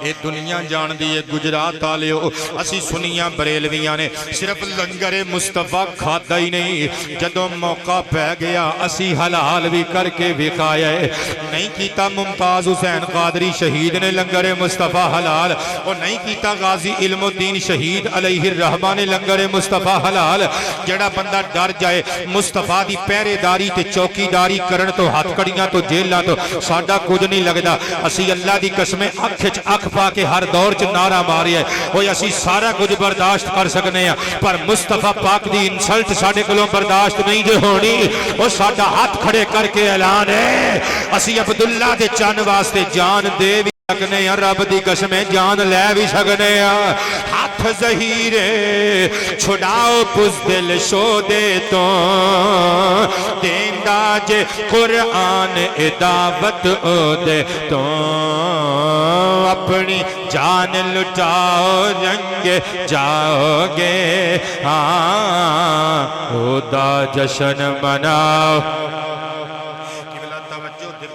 اے دنیا جان دی اے گجرات آلیو اسی سنیاں بریلویاں نے صرف لنگر مصطفیٰ کھادا ہی نہیں جدو موقع پہ گیا اسی حلال بھی کر کے بکھایا ہے نہیں کیتا ممتاز حسین قادری شہید نے لنگر مصطفیٰ حلال اور نہیں کیتا غازی علم الدین شہید علیہ الرحمہ نے لنگر مصطفیٰ حلال جڑا بندہ ڈر جائے مصطفیٰ دی پہرے داری تے چوکی داری کرن تو ہاتھ کڑیاں تو جیلہ تو ساڈا کچھ نہیں لگدا اسی اللہ دی قسمیں اکھ پا کے ہر دور چ نعرہ ماری ہے وہ اسی سارا کچھ برداشت کر سکنے ہیں پر مصطفیٰ پاک دی انسلٹ ساڑھے کلوں برداشت نہیں جو ہونی وہ ساڑھا ہاتھ کھڑے کر کے اعلان ہے اسی عبداللہ دے چان واسطے جان دے بھی سکنے ہیں رب دی قسمیں جان لے بھی سکنے ہیں ہاتھ ظہیرے چھڑاؤ بزدل شو دے تو دیندہ جے قرآن دعوت او دے تو اپنی جان لٹاؤ رنگ جاؤ گے ہاں او دا جشن مناؤ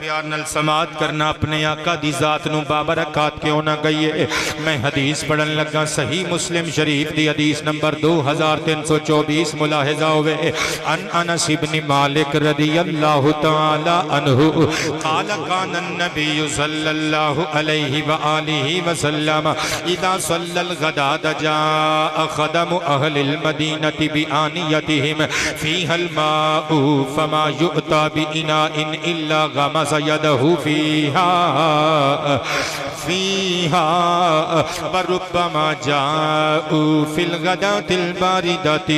پیار نل سماعت کرنا اپنے آقا دی ذات نو بابرکات کیوں نہ گئی ہے میں حدیث پڑھن لگا صحیح مسلم شریف دی حدیث نمبر 2324 ملاحظہ ہوئے ان انس ابن مالک رضی اللہ تعالی عنہ قال کان النبی صلی اللہ علیہ وآلہ وسلم اذا صلی الغداء جاء خدم اہل المدینہ بآنیتہم فیہا الماء فما یؤتا بإناء الا غمس يده فيها وربما جاءوا في الغداة الباردة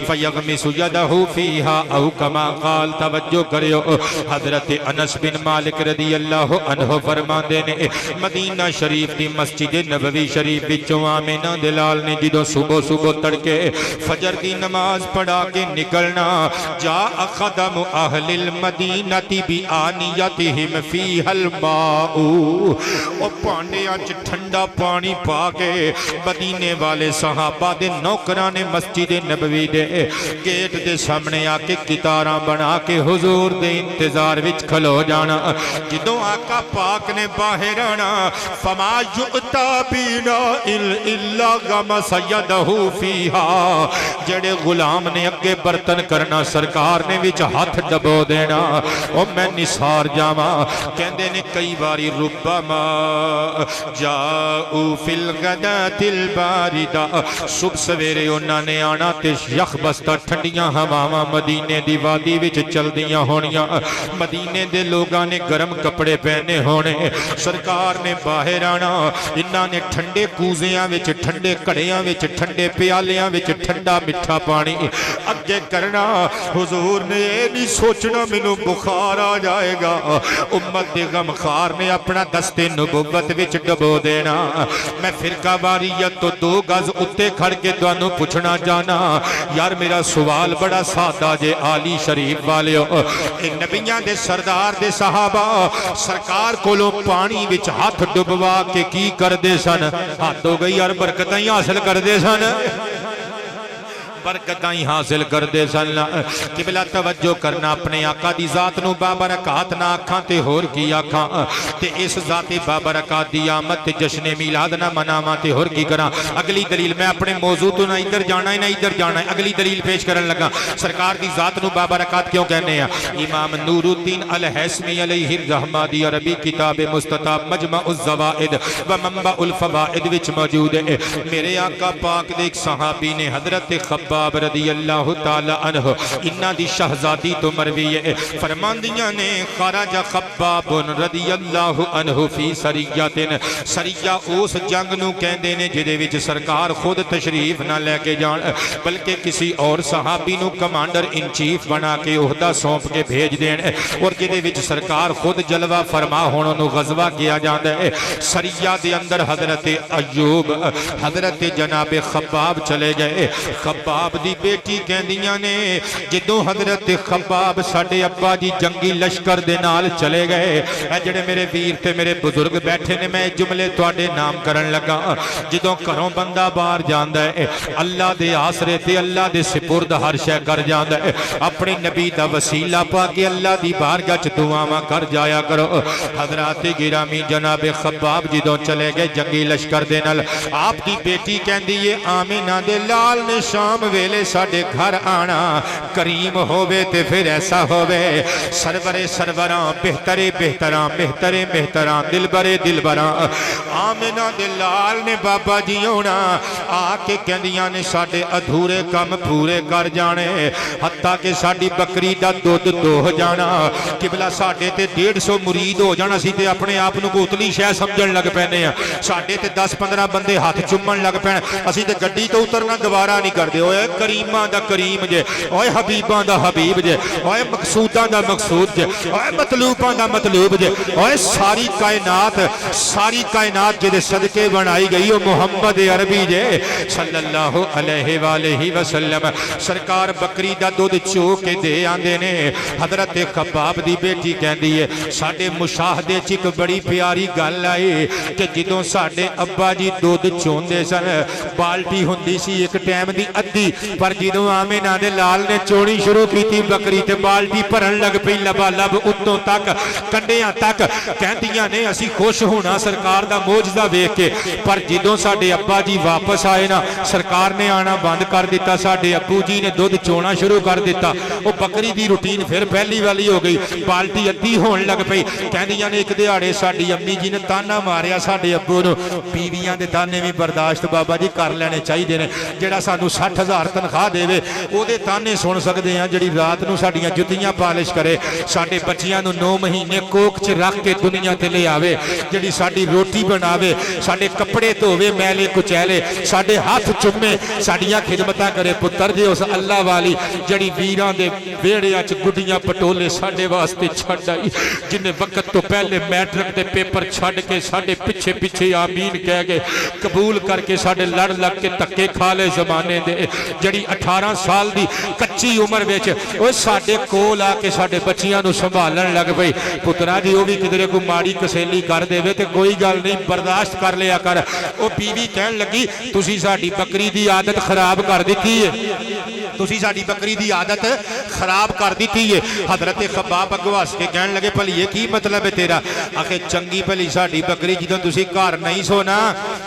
فيغمس يده فيها او كما قال توجہ کریو حضرت انس بن مالک رضی اللہ عنہ فرماندے نے مدینہ شریف دی مسجد نبوی شریف وچوں آمینہ دلال نے جدو صبح تڑکے فجر دی نماز پڑھا کے نکلنا جاء خدم اہل المدینہ بآنیتہم فیہا الماء او پانڈے آج ٹھنڈا پانی پا کے مدینے والے صحابہ دے نوکران مسجد نبوی دے گیٹ دے سامنے آکے کتاراں بنا کے حضور دے انتظار وچ کھلو جانا جدوں آقا پاک نے باہر آنا فما یؤتا بینا الا غمس یدہ فیہا جڑے غلام نے اگے برتن کرنا سرکار نے وچ ہاتھ ڈبو دینا او میں نثار جاواں کہندے نے کئی باری ربما جاؤ فی الغداۃ الباردہ صبح سویرے انہاں نے آنا تے یخ بستہ ٹھنڈیاں ہواواں مدینے دی وادی وچ چلدیاں ہونیاں مدینے دے لوگاں نے گرم کپڑے پہنے ہونے سرکار نے باہر آنا انہاں نے ٹھنڈے کوزیاں وچ ٹھنڈے کڑیاں وچ ٹھنڈے پیالیاں وچ ٹھنڈا میٹھا پانی اگے کرنا حضور نے یہ نہیں سوچنا مینوں بخار آ جائے گا امت دے غمخوار نے اپنا دستے نبوت وچ ڈبو دینا میں فرقہ واریت تو 2 گز اتے کھڑ کے تانوں پوچھنا جانا یار میرا سوال بڑا سادہ جے عالی شریف والیو اے نبیاں دے سردار دے صحابہ سرکار کولوں پانی وچ ہاتھ ڈبوا کے کی کردے سن ہاتھ ہو گئی اور برکتاں حاصل کردے سن برکتاں حاصل کر دے سن قبلہ توجہ کرنا اپنے آقا دی ذات نو بابرکات نہ آکھاں تے ہور کی آکھاں تے اس ذات بابرکات دی آمد تے جشن میلاد نہ مناواں تے ہور کی کراں اگلی دلیل میں اپنے موضوع تو نہ ادھر جانا ہے نہ ادھر جانا ہے اگلی دلیل پیش کرن لگا سرکار دی ذات نو بابرکات کیوں کہنے ہیں امام نور الدین الہیثمی علیہ الرحمہ دی عربی کتاب مستطاب مجمع الزوائد و منبع الفوائد وچ موجود ہے میرے آقا پاک دے ایک صحابی نے حضرت خباب رضی اللہ تعالی عنہ انہاں دی شہزادی تو مروی ہے فرماندیاں نے خرج خباب رضی اللہ عنہ فی سریۃ سریہ اس جنگ نو کہندے نے جدے وچ سرکار خود تشریف نہ لے کے جان بلکہ کسی اور صحابی نو کمانڈر ان چیف بنا کے عہدہ سونپ کے بھیج دین اور جدے وچ سرکار خود جلوہ فرما ہونوں نو غزوہ کیا جاندا ہے سریہ دے اندر حضرت ایوب حضرت جناب خباب چلے گئے خباب دی بیٹی کہندیاں نے جدوں حضرت خباب ساڈے ابا جی جنگی لشکر دے نال چلے گئے اے جڑے میرے ویر تے میرے بزرگ بیٹھے نے میں جملے تواڈے نام کرن لگا جدوں گھروں بندہ باہر جاندا ہے اللہ دے آسرے تے اللہ دے سپرد ہر شے کر جاندا ہے اپنے نبی دا وسیلہ پا کے اللہ دی بارگاہ وچ دعاواں کر جایا کرو حضرات گرامی جناب خباب جدوں چلے گئے جنگی لشکر دے نال آپ دی بیٹی کہندی ہے آمینہ دے لال نے شام ویلے ساڈے گھر آنا کریم ہووے تے پھر ایسا ہووے سرورے سروراں بہترے بہتراں بہترے بہتراں دلبرے دلبراں آمینہ دے لال نے بابا جی ہونا آ کے کہندیاں نے ساڈے ادھورے کم پورے کر جانے حتیٰ کہ ساڈی بکری دا دودھ دو جانا قبلہ ساڈے تے 150 مرید ہو جانا سی تے اپنے آپ نو کوتلی شے سمجھن لگ پینے ہیں ساڈے تے 10-15 بندے ہاتھ چومن لگ پین اسی تے گڈی تو اترنا گوارا نہیں کردے اوئے کریماں دا کریم جے اوئے حبیباں دا حبیب جے اوئے مقصوداں دا مقصود جے اوئے مطلوباں دا مطلوب جے اوئے ساری کائنات جے صدقے بنائی گئی او محمد عربی جے صلی اللہ علیہ وآلہ وسلم سرکار بکری دا دودھ چو کے دے آندے نے حضرت خباب دی بیٹی کہندی ہے ساڈے مشاہدے چ ایک بڑی پیاری گل آئی کہ جدوں ساڈے ابا جی دودھ چوندے سن بالٹی ہوندی سی ایک ٹائم دی ادھی پر جدوں آمینہ دے لال نے چوڑی شروع کی تھی بکری تے بالٹی بھرن لگ پئی لبا لب اتوں تک کنڈیاں تک کہندیاں نے اسی خوش ہونا سرکار دا معجزہ ویکھ کے پر جدوں ساڈے ابا جی واپس آئے نا سرکار نے آنا بند کر دیتا ساڈے ابو جی نے دودھ چونا شروع کر دیتا وہ بکری دی روٹین پھر پہلی والی ہو گئی بالٹی ادھی ہون لگ پئی کہندیاں نے ایک دیہاڑے ساڈی امی جی نے تانا ماریا ساڈے ابو نو بیویاں دے تانے بھی برداشت بابا جی کر لینے چاہیے نے جڑا سانو 60,000 تنخواہ دے وے او دے تانے سن سکدے ہیں جڑی رات نو ساڈیاں جُتیاں پالش کرے ساڈے بچیاں نو 9 مہینے کوک چ رکھ کے دنیا تے لے آوے جڑی ساڈی روٹی بناوے ساڈے کپڑے دھووے میلے کچیلے ساڈے ہاتھ چومے ساڈیاں خدمتاں کرے پتر جے اس اللہ والی جڑی ویراں دے ویڑیاں چ گڈیاں پٹولے ساڈے واسطے چھڈ آئی جن وقت تو پہلے میٹرک دے پیپر چھڈ کے ساڈے پیچھے پیچھے آمین کہہ گئے قبول کر کے ساڈے لڑ لگ کے تکے کھا لے زمانے دے جڑی 18 سال دی کچی عمر وچ او ساڈے کول آ کے ساڈے بچیاں نو سنبھالن لگ پئی پترا جی او بھی کدھرے کو ماڑی کسیلی کر دے تے کوئی گل نہیں برداشت کر لیا کر او بیوی کہن لگی تسی ساڈی بکری دی عادت خراب کر دتی ہے تسی ساڈی بکری دی عادت خراب کر دیتی ہے حضرت خباب اگوں ہس کے کہن لگے بھلی یہ کی مطلب ہے تیرا آخے چنگی بھلی ساڈی بکری جدوں تسی گھر نہیں سونا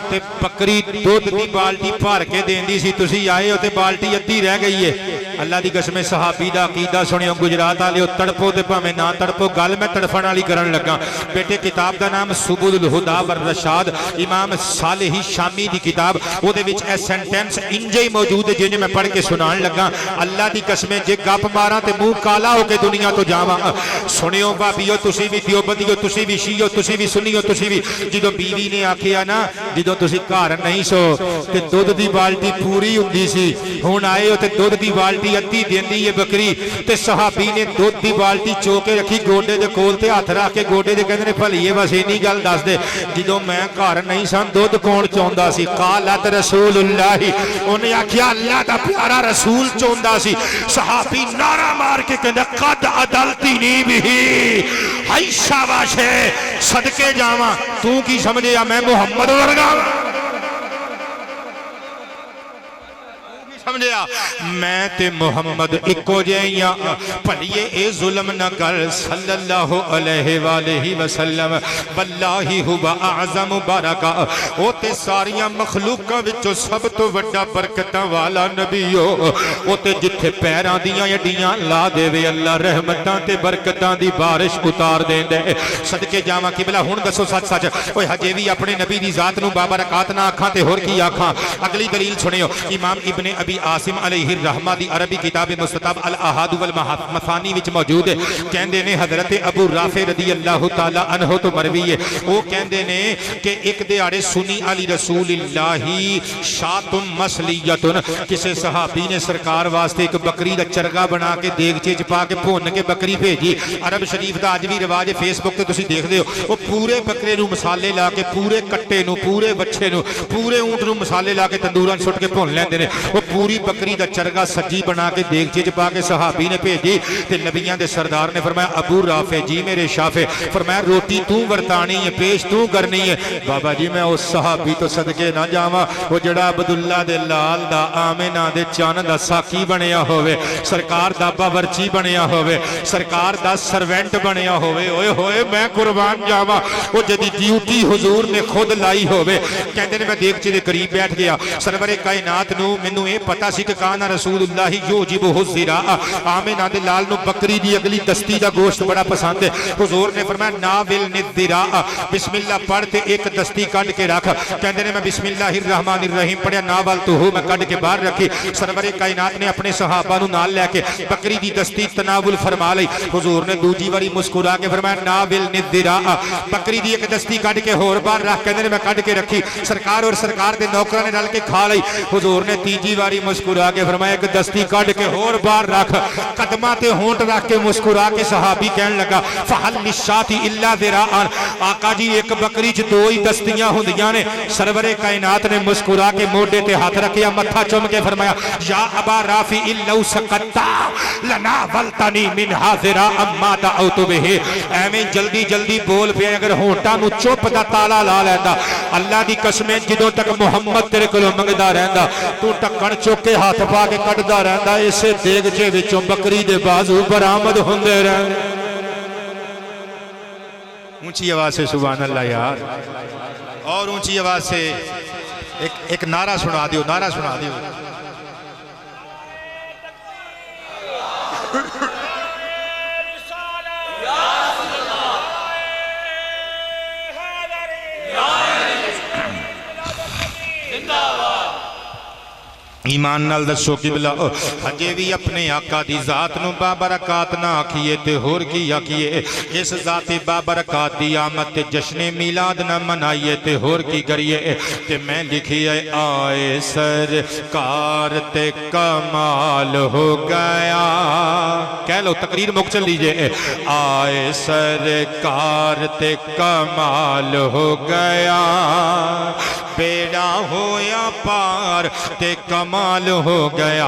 تے بکری دودھ دی بالٹی بھر کے دیندی سی تسی آئے ہو تے بالٹی ادھی رہ گئی ہے اللہ دی قسم صحابی دا عقیدہ سنیو گجرات والے تڑپو تے بھاویں نہ تڑپو گل میں تڑفن والی کرن لگا بیٹے کتاب دا نام سبل الہدا والرشاد امام صالحی شامی دی کتاب او دے وچ اے سینٹینس انجے موجود ہے جے میں پڑھ کے سنان لگا اللہ دی قسم جے گپ ماراں تے منہ کالا ہو کے دنیا تو جاواں سنیو بھابیو تسی بھی دیوبندیو تسی بھی شیعو تسی بھی سنیو تسی بھی جدوں بیوی نے آکھیا نا جدوں تسی گھر نہیں سو تے دودھ دی بالٹی پوری ہوندی سی ہن آئے ہو تے دودھ دی بالٹی ادھی دیندی ہے بکری تے صحابی نے دودھ دی بالٹی چو کے رکھی گوڈے دے کول تے ہاتھ رکھ کے گوڈے دے کہندے نے بھلیے بس اینی گل دس دے جدوں میں گھر نہیں سن دودھ کون چوندا سی قالت رسول اللہ انہیں آکھیا اللہ دا پیارا رسول چوندا سی صحابی نعرہ مار کے کہندا قد عدلتنی بھی ہائی شاباش ہے صدقے جاواں تو کی سمجھیا میں محمد ورگا سمجھیا میں تے محمد اکو جیاں پڑھئے اے ظلم نہ کر صلی اللہ علیہ وآلہ وسلم واللہ ہوا اعظم برکہ او تے ساریاں مخلوقاں وچوں سب تو وڈا برکتاں والا نبی او تے جتھے پیراں دیاں اڈیاں لا دے وے اللہ رحمتاں تے برکتاں دی بارش اتار دے دے صدقے جاواں قبلہ ہن دسو سچ سچ اوے ہجے وی اپنے نبی دی ذات نو بابرکات نہ آکھاں تے ہور کی آکھاں اگلی دلیل سنیو امام ابن ابی عاصم علیہ الرحمہ دی عربی کتاب مستطاب الاحاد والمثانی وچ موجود ہے کہندے نے حضرت ابو رافع رضی اللہ تعالی عنہ تو مروی ہے وہ کہندے نے کہ ایک دیاڑے سنی علی رسول اللہ شات مسلیت کسی صحابی نے سرکار واسطے ایک بکری دا چرگا بنا کے دیگچے چپا کے بھون کے بکری بھیجی عرب شریف دا اج بھی رواج ہے فیس بک تے تسی دیکھ دے ہو وہ پورے بکرے نو مسالے لا کے پورے کٹے نو پورے بچے نو پورے اونٹ نو مسالے لا کے تندوراں سٹ کے بھون لیندے نے وہ پوری بکری دا چرگا سجی بنا کے دیگچے چپا کے صحابی نے بھیجی تے نبیاں دے سردار نے فرمایا ابو رافع جی میرے شافع فرمایا روٹی تو ورتانی ہے پیش تو کرنی ہے بابا جی میں اس صحابی تو صدقے نہ جاواں وہ جڑا عبداللہ دے لال دا آمنہ دے چان دا ساکی بنیا ہوئے سرکار دا باورچی بنیا ہوئے سرکار دا سروینٹ بنیا ہوئے اوئے ہوئے میں قربان جاواں وہ جدی ڈیوٹی حضور نے خود لائی ہوئے کہندے نے میں دیگچے دے قریب بیٹھ گیا سرور کائنات نو مینوں اے پتہ سی کہ کانا رسول اللہ یوجبہ الذراء آمنہ دے لال نو بکری دی اگلی دستی دا گوشت بڑا پسند ہے حضور نے فرمایا ناول الذراء بسم اللہ پڑھ تے ایک دستی کڈ کے رکھ کہندے نے میں بسم اللہ الرحمن الرحیم پڑھیا ناول تو ہو میں کڈ کے باہر رکھی سرور کائنات نے اپنے صحابہ نو نال لے کے بکری دی دستی تناول فرما لئی حضور نے دوجی واری مسکرا کے فرمایا ناول الذراء بکری دی ایک دستی کڈ کے ہور باہر رکھ کہندے نے میں کڈ کے رکھی سرکار اور سرکار دے نوکراں نے رل کے کھا لئی حضور نے تیجی واری مسکرا کے فرمایا ایک دستی کڈ کے ہور باہر رکھ قدماں تے ہونٹ رکھ کے مسکرا کے صحابی کہن لگا فحل للشاۃ الا ذراء آقا جی ایک بکری چ دو ہی دستیاں ہوندیاں نے سرور کائنات نے مسکرا کے موڈے تے ہاتھ رکھیا متھا چوم کے فرمایا یا ابا رافع لو سکتا لناولتنی منھا ذراء ما دعوت به ایویں جلدی جلدی بول پیا اگر ہونٹاں نو چپ دا تالا لا لیندا اللہ دی قسم جدوں تک محمد تیرے کولوں منگدا رہندا تو ٹکن چوک کے ہاتھ پا کے کڈدا رہندا اسے دیگچے وچوں بکری دے بازو برآمد ہوندے رہن اونچی آواز سے سبحان اللہ یار اور اونچی آواز سے ایک نعرہ سنا دیو نعرہ سنا دیو ایمان نال دسو قبلہ ہجے بھی اپنے آقا دی ذات نو بابرکات نہ آکھیے تے ہور کی آکھیے اس ذات بابرکات دی آمد تے جشن میلاد نہ منائیے تے ہور کی کریے تے میں لکھیے آئے سرکار تے کمال ہو گیا کہہ لو تقریر مک چل لیجئے آئے سرکار تے کمال ہو گیا بیڑا ہویا پار تے کمال ہو گیا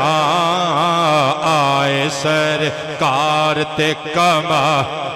آئے سرکار تے کمال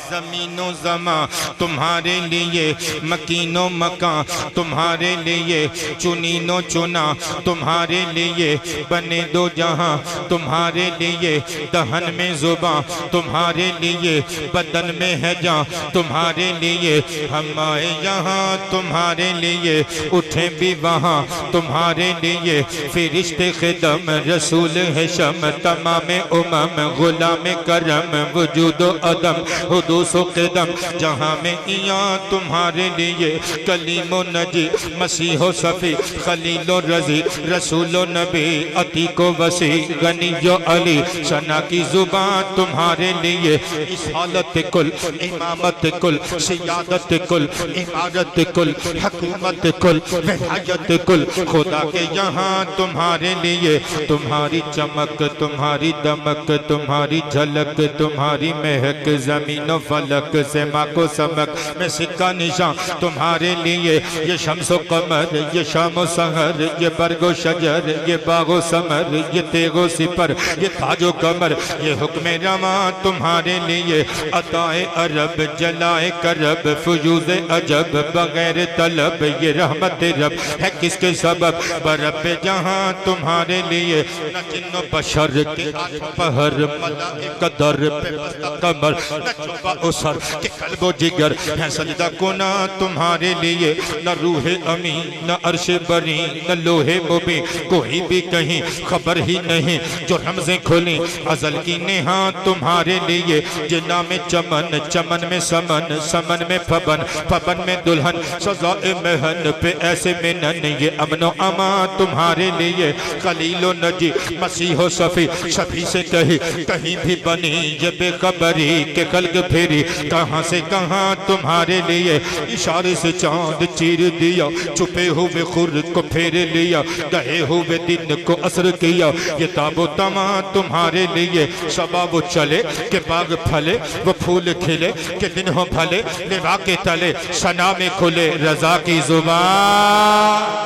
زمین زمین و زمان تمہارے لیے، مکین و مکان تمہارے لیے، چنین و چنا تمہارے لیے، بنے دو جہاں تمہارے لیے، دہن میں زبان تمہارے لیے، بدن میں ہے جان تمہارے لیے، ہم آئے یہاں تمہارے لیے، اٹھیں بھی وہاں تمہارے لیے، فرشتے خدم رسول ہے شم تمام امم غلام کرم وجود و عدم حدوث و قدم جہاں میں ایاں تمہارے لیے، کلیم و نجی مسیح و صفی خلیل و رضی رسول و نبی عتیق و وسیع غنی و علی ثنا کی زبان تمہارے لیے، اصالت کل امامت کل سیادت کل عمارت کل حکومت کل ولایت کل خدا کے یہاں تمہارے لیے، تمہاری چمک تمہاری دمک تمہاری جھلک تمہاری مہک زمین و فلک سما کو سمک میں سکہ نشان تمہارے لیے، یہ شمس و قمر یہ شام و سحر یہ برگ و شجر یہ باغ و ثمر یہ تیغ و سپر یہ تاج و کمر یہ حکم رواں تمہارے لیے، عطائے عرب جلائے کرب فیوز عجب بغیر طلب یہ رحمت رب ہے کس کے سبب، برب جہاں تمہارے لیے، نہ جن و بشر کے پہر ملائکہ در پہ بستہ قمر، نہ چوبہ اسر کے قلب و جگر ہے سجدہ کنا تمہارے لیے، نہ روح امین نہ عرش بری نہ لوح مبین کوئی بھی کہیں خبر ہی نہیں، جو رمزیں کھلیں ازل کی نہاں تمہارے لیے، جنا میں چمن چمن میں سمن سمن میں پھبن پھبن میں دلہن سزائے مہن پہ ایسے منن یہ امن و امان تمہارے لیے، خلیل و نجی مسیح و صفی شفیع سے کہیں بھی بنی یہ بے خبری کہ خلق پھیری کہاں سے کہاں تمہارے لیے، اشارے سے چاند چیر دیا چھپے ہوئے خور کو پھیر لیا، گئے ہوئے دن کو عصر کیا، یہ تاب و تمام تمہارے لیے، شبا وہ چلے کہ باغ پھلے وہ پھول کھلے کہ دن ہو بھلے لوا کے تلے ثنا میں کھلے رضا کی زبان،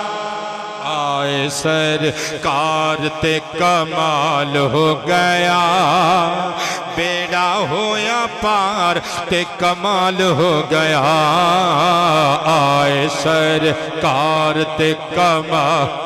آئے سرکار تے کمال ہو گیا، بیڑا ہویا پار تے کمال ہو گیا، آئے سرکار تے کمال۔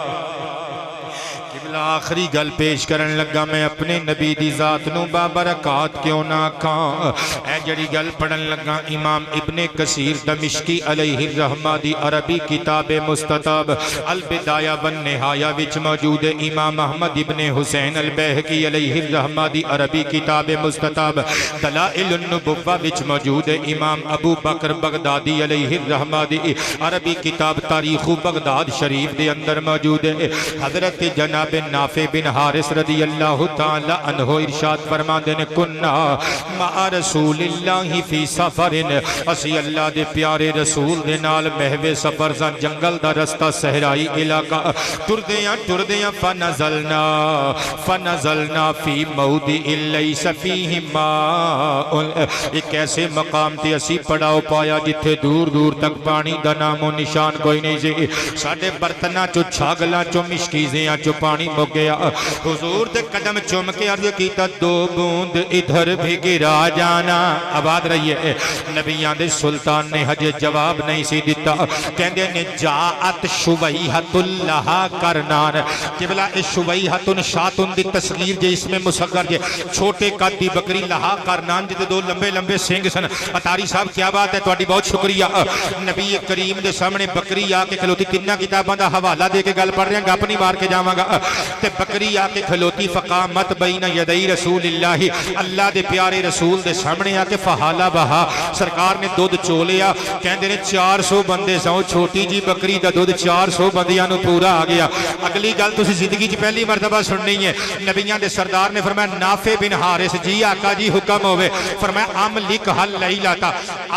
آخری گل پیش کرن لگا میں اپنے نبی دی ذات نو بابرکات کیوں نہ کھاں، اے جڑی گل پڑھن لگا امام ابن کثیر دمشقی علیہ الرحمہ دی عربی کتاب مستطاب البدایہ والنہایہ وچ موجود ہے، امام احمد ابن حسین البیہقی علیہ الرحمہ دی عربی کتاب مستطاب دلائل النبوہ وچ موجود ہے، امام ابو بکر بغدادی علیہ الرحمہ دی عربی کتاب تاریخ بغداد شریف دے اندر موجود ہے، حضرت جناب نافع بن حارث رضی اللہ تعالی عنہ ارشاد فرماندے نے، کننا مع رسول اللہ فی سفر، اسی اللہ دے پیارے رسول دے نال محو سفر سن، جنگل دا رستہ صحرائی علاقہ ٹردیاں فنزلنا فی موضع لیس فیہ ماء، ایک ایسے مقام تے اسی پڑاؤ پایا جتھے دور دور تک پانی دا نام و نشان کوئی نہیں جی، ساڈے برتناں چو چھاگلاں چو مشکیزیاں چو پانی مو گیا، حضور دے قدم چوم کے عرض کیتا دو بوند ادھر بھی گرا جانا، آباد رہیے، نبیان دے سلطان نے حجے جواب نہیں سی دیتا، کہندے نے جاعت شویحت اللہ کرنان، قبلہ شویحت شاتن دی تصغیر جے اس میں مصغر جے چھوٹے قد دی بکری لہا کرنان جے دو لمبے لمبے سنگ سن، اتاری صاحب کیا بات ہے، تواڈی بہت شکریہ، نبی کریم دے سامنے بکری آ کے کھلوتی، تینہ کتاباں دا حوالہ دے کے گل پڑھ رہے ہیں، گپ نہیں مار کے جاواں گا، تے بکری آ کے کھلوتی فقامت بین یدئی رسول اللہ، اللہ دے پیارے رسول دے سامنے آ کے فحالہ بہا، سرکار نے دودھ چولیا، کہندے نے 400 بندے سو، چھوٹی جی بکری دا دودھ 400 بندیاں نو پورا آ گیا۔ اگلی گل تسی زندگی چ پہلی مرتبہ سننی ہے، نبیاں دے سردار نے فرمایا نافع بن حارث جی آقا جی حکم ہوئے، فرمایا ام لک حل لیلتا،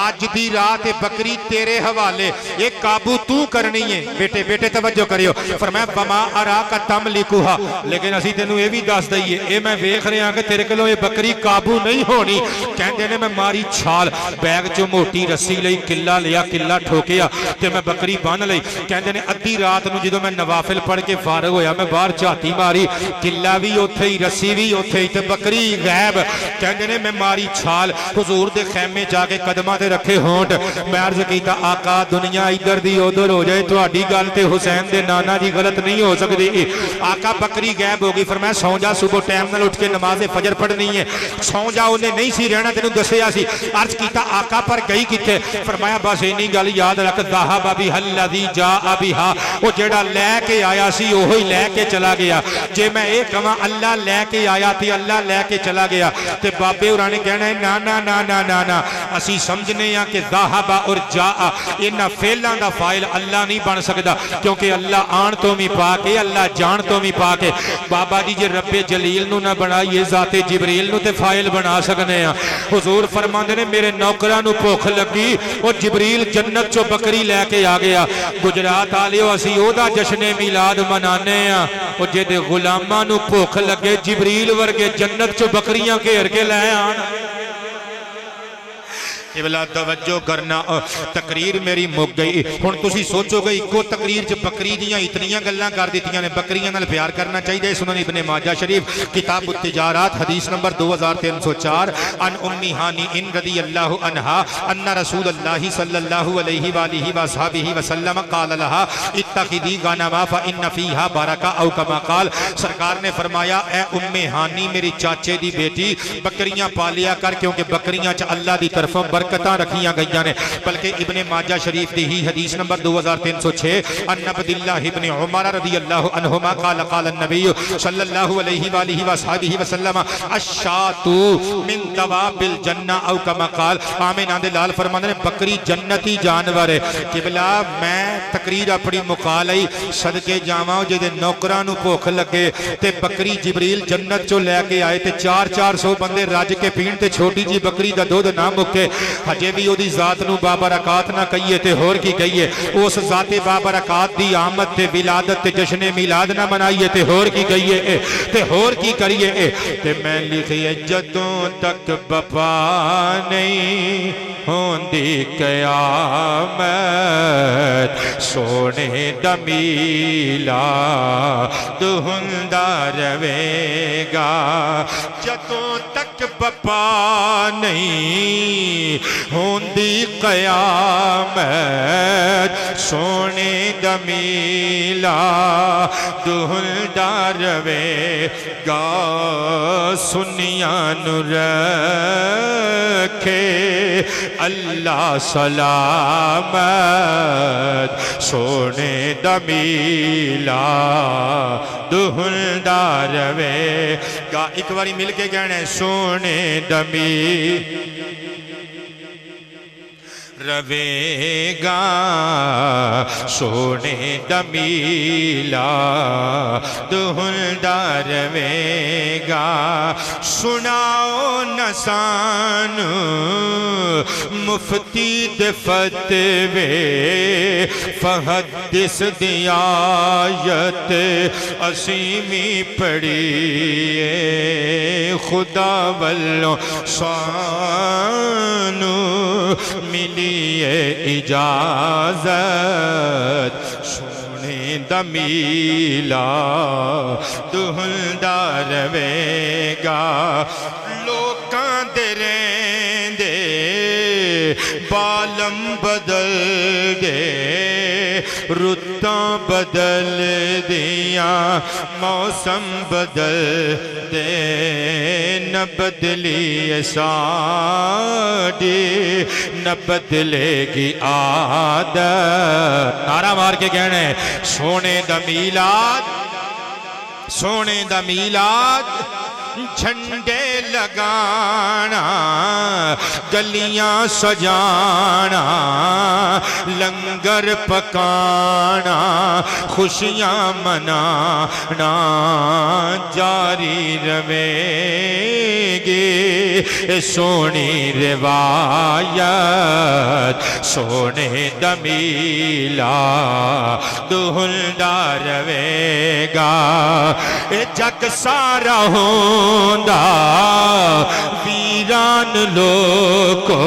آج دی رات بکری تیرے حوالے، یہ قابو تو کرنی ہے، بیٹے توجہ کریو، فرمایا وما اراک تملکو نحبها لیکن اسی تینوں یہ بھی دس دئیے اے میں ویکھ رہا کہ تیرے کولوں یہ بکری قابو نہیں ہونی کہندے نے میں ماری چھال بیگ چوں موٹی رسی لئی قلعہ لیا قلعہ ٹھوکیا تے میں بکری بن لئی کہندے نے ادھی رات نوں جدوں میں نوافل پڑھ کے فارغ ہویا میں باہر جھاتی ماری قلعہ بھی اوتھے ہی رسی بھی اوتھے ہی تے بکری غائب کہندے نے میں ماری چھال حضور دے خیمے جا کے قدماں تے رکھے ہونٹ میں عرض کیتا آقا دنیا ادھر دی ادھر ہو جائے تہاڈی گل تے حسین دے نانا جی غلط نہیں ہو سکدی آقا بکری غائب ہو گئی فرمایا سو جا صبح ٹائم نال اٹھ کے نماز فجر پڑھنی ہے سو جا انہیں نہیں سی رہنا تینوں دسیا سی عرض کیتا آقا پر گئی کتے فرمایا بس اینی گل یاد رکھ ذہب بہا الذی جاء بہا وہ جڑا لے کے آیا سی وہی لے کے چلا گیا جے میں ایک کہاں اللہ لے کے آیا تھی اللہ لے کے چلا گیا تے بابے ہوراں نے کہنا ہے نا نا نا نا نا نا اسی سمجھنے ہاں کہ ذہب اور جاء انہاں فعلاں دا فاعل اللہ نہیں بن سکدا کیونکہ اللہ آن تو بھی پاک ہے اللہ جان تو بھی پاک ہے بابا جی جے رب جلیل نو نہ بنائیے ذات جبریل نو تے فاعل بنا سکنے ہاں حضور فرماندے نے میرے نوکراں نو بھوک لگی اور جبریل جنت چوں بکری لے کے آ گیا گجرات والےو اسی او دا جشن میلاد منانے ہاں او جے دے غلاماں نو بھوک لگے جبریل ورگے جنت چوں بکریاں گھیر کے لے آن بلا توجہ کرنا تقریر میری مک گئی ہن تسی سوچو گے ایکو تقریر چ بکری دیاں اتنیاں گلاں کر دتیاں نے بکریاں نال پیار کرنا چاہیے سنن ابن ماجہ شریف کتاب التجارات حدیث نمبر 2304 ان ام ہانی ان رضی اللہ عنہا ان رسول اللہ صلی اللہ علیہ والہ وصحبہ وسلم قال لها اتخذی غنما فان فیھا برکہ او کما قال سرکار نے فرمایا اے ام ہانی میری چاچے دی بیٹی بکریاں پالیا کر کیونکہ بکریاں چ اللہ دی طرفوں برکتاں رکھیاں گئیاں نے بلکہ ابن ماجہ شریف دی ہی حدیث نمبر 2306 ان عبداللہ ابن عمر رضی اللہ عنہما قال قال النبی صلی اللہ علیہ وآلہ وصحبہ وسلم الشاۃ من دواب الجنہ او کما قال آمین آندے لال فرماندے نے بکری جنتی جانور ہے قبلہ میں تقریر اپنی مکا لئی صدقے جاواں جے دے نوکراں نو بھوک لگے تے بکری جبریل جنت چوں لے کے آئے تے 400 بندے رج کے پین تے چھوٹی جی بکری دا دودھ نہ مکے ہجے بھی او دی ذات نو بابرکات نہ کہیے تے ہور کی کہیے اس ذات بابرکات دی آمد تے ولادت تے جشن میلاد نہ منائیے تے ہور کی کہیے تے ہور کی کریے تے میں لکھیے جدوں تک بپا نہیں ہوندی قیامت سونے دا میلاد ہوندا رہے گا جدوں تک بپا نہیں ہوندی قیامت سونے دا میلاد ہوندا رہے گا سنیاں نو رکھے اللہ سلامت سونے دا میلاد ہوندا رہے گا ایک باری مل کے کہنے سونے دا رہے گا سونے دا میلاد ہوندا رہے گا سناؤ نسان مفتی دے فتوے فحدث دی آیت اسیمی پڑھیے خدا والوں سانو ملی اجازت سونے دا میلاد ہوندا رہے گا لوکاں دے رہندے بالم بدل گئے رتاں بدل دیاں موسم بدل دے نہ بدلی ساڈی نہ بدلے گی عادت نعرہ مار کے کہنے سونے دا میلاد سونے دا میلاد جھنڈے لگانا گلیاں سجانا لنگر پکانا خوشیاں منانا جاری رہے گی سونی روایت سونے دمیلا دہلدار وے گا جگ سارا ہوندا ویران لوکو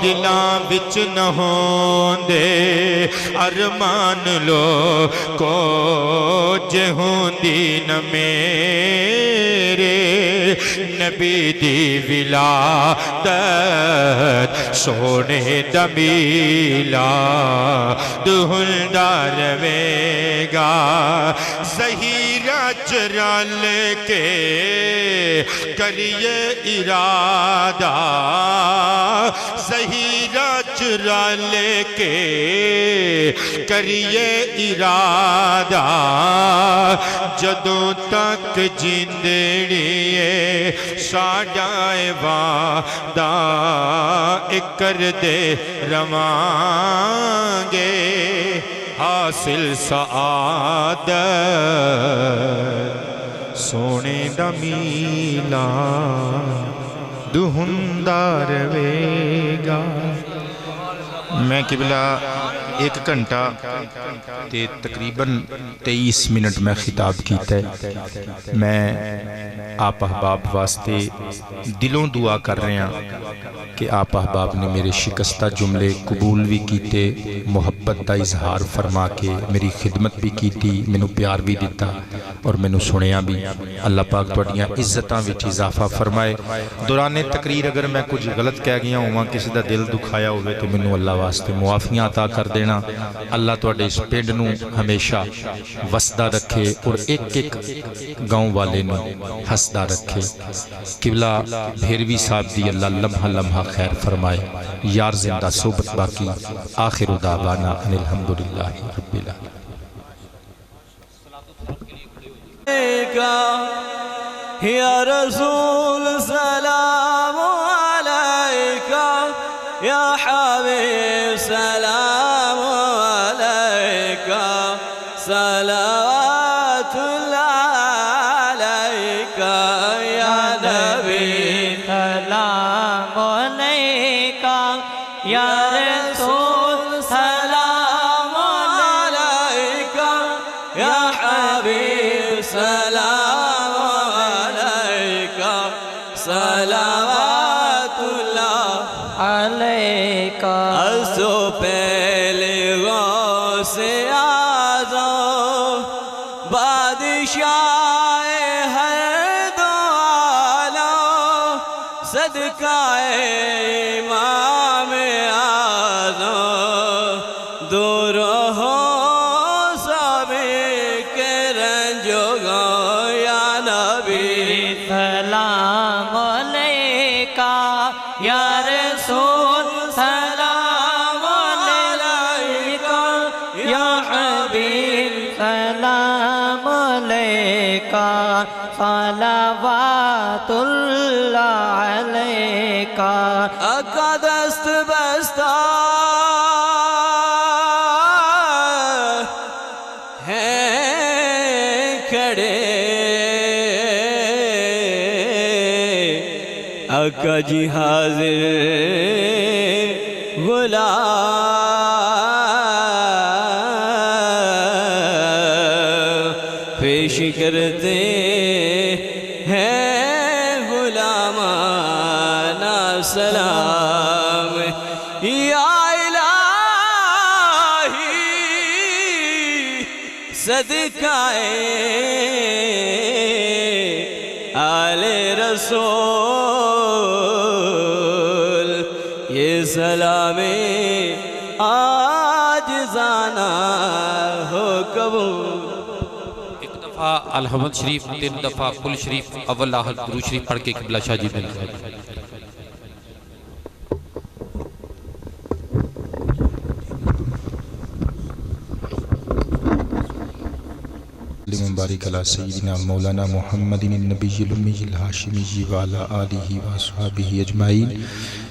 دلاں وچ نہ ہوندے ارمان لوکو جے ہوندی نہ میرے نبی دی ولادت سونے دمیلا دہلدار وے گا زہیرہ چرال کے کریے ارادہ زہیرہ چرال کے کریے ارادہ جدوں تک جندڑیے ساڈائے وعدہ اکر دے روانگے حاصل سعادت سونے دا میلا دہندار وے گا میں قبلہ 1 گھنٹہ تے تقریباً 23 منٹ میں خطاب کیتا ہے میں آپ احباب واسطے دلوں دعا کر رہے ہیں کہ آپ احباب نے میرے شکستہ جملے قبول بھی کیتے محبت دا اظہار فرما کے میری خدمت بھی کیتی مینوں پیار بھی دیتا اور مینوں سنیا بھی اللہ پاک تواڈیاں عزتاں وچ اضافہ فرمائے دوران تقریر اگر میں کچھ غلط کہہ گیا ہوں کسی دا دل دکھایا ہوئے تو مینوں اللہ واسطے معافیاں عطا کر دینا اللہ تواڈے اس پنڈ نوں ہمیشہ وسدا رکھے اور ایک ایک گاؤں والے نوں ہسدا رکھے قبلہ بھیروی صاحب دی اللہ لمحہ لمحہ خیر فرمائے یار زندہ صحبت باقی آخر دعوانا ان الحمدللہ رب العالمین یا رسول سلام علیکہ یا حبیب سلام علیکہ صلوات اللہ علیکہ یا نبی سلام علیکہ یا رسول سلام علیکہ یا حبیب سلام علیکہ صلوات اللہ علیکہ اسو پہلے غوث اعظم بادشاہ ہر دو عالم صدقہ امام اعظم دور ہو سبھی کے رنجو گو یا نبی سلام علیکہ یا رسول سلام علیکہ یا حبیب سلام علیکہ صلوات اللہ علیکہ آقا دست بستہ ہیں کھڑے آقا جی حاضر غلام پیش کرتے ہیں غلامانہ سلام یا الہی صدقہ آل رسول یہ سلام عاجزانہ ہو قبول ایک دفعہ الحمد شریف 3 دفعہ کل شریف اول آخر درود شریف پڑھ کے قبلہ شاہ جی مل گئے مبارک علی سیدنا مولانا محمد النبی الامی الہاشمی وعلی آلہ وصحبہ اجمعین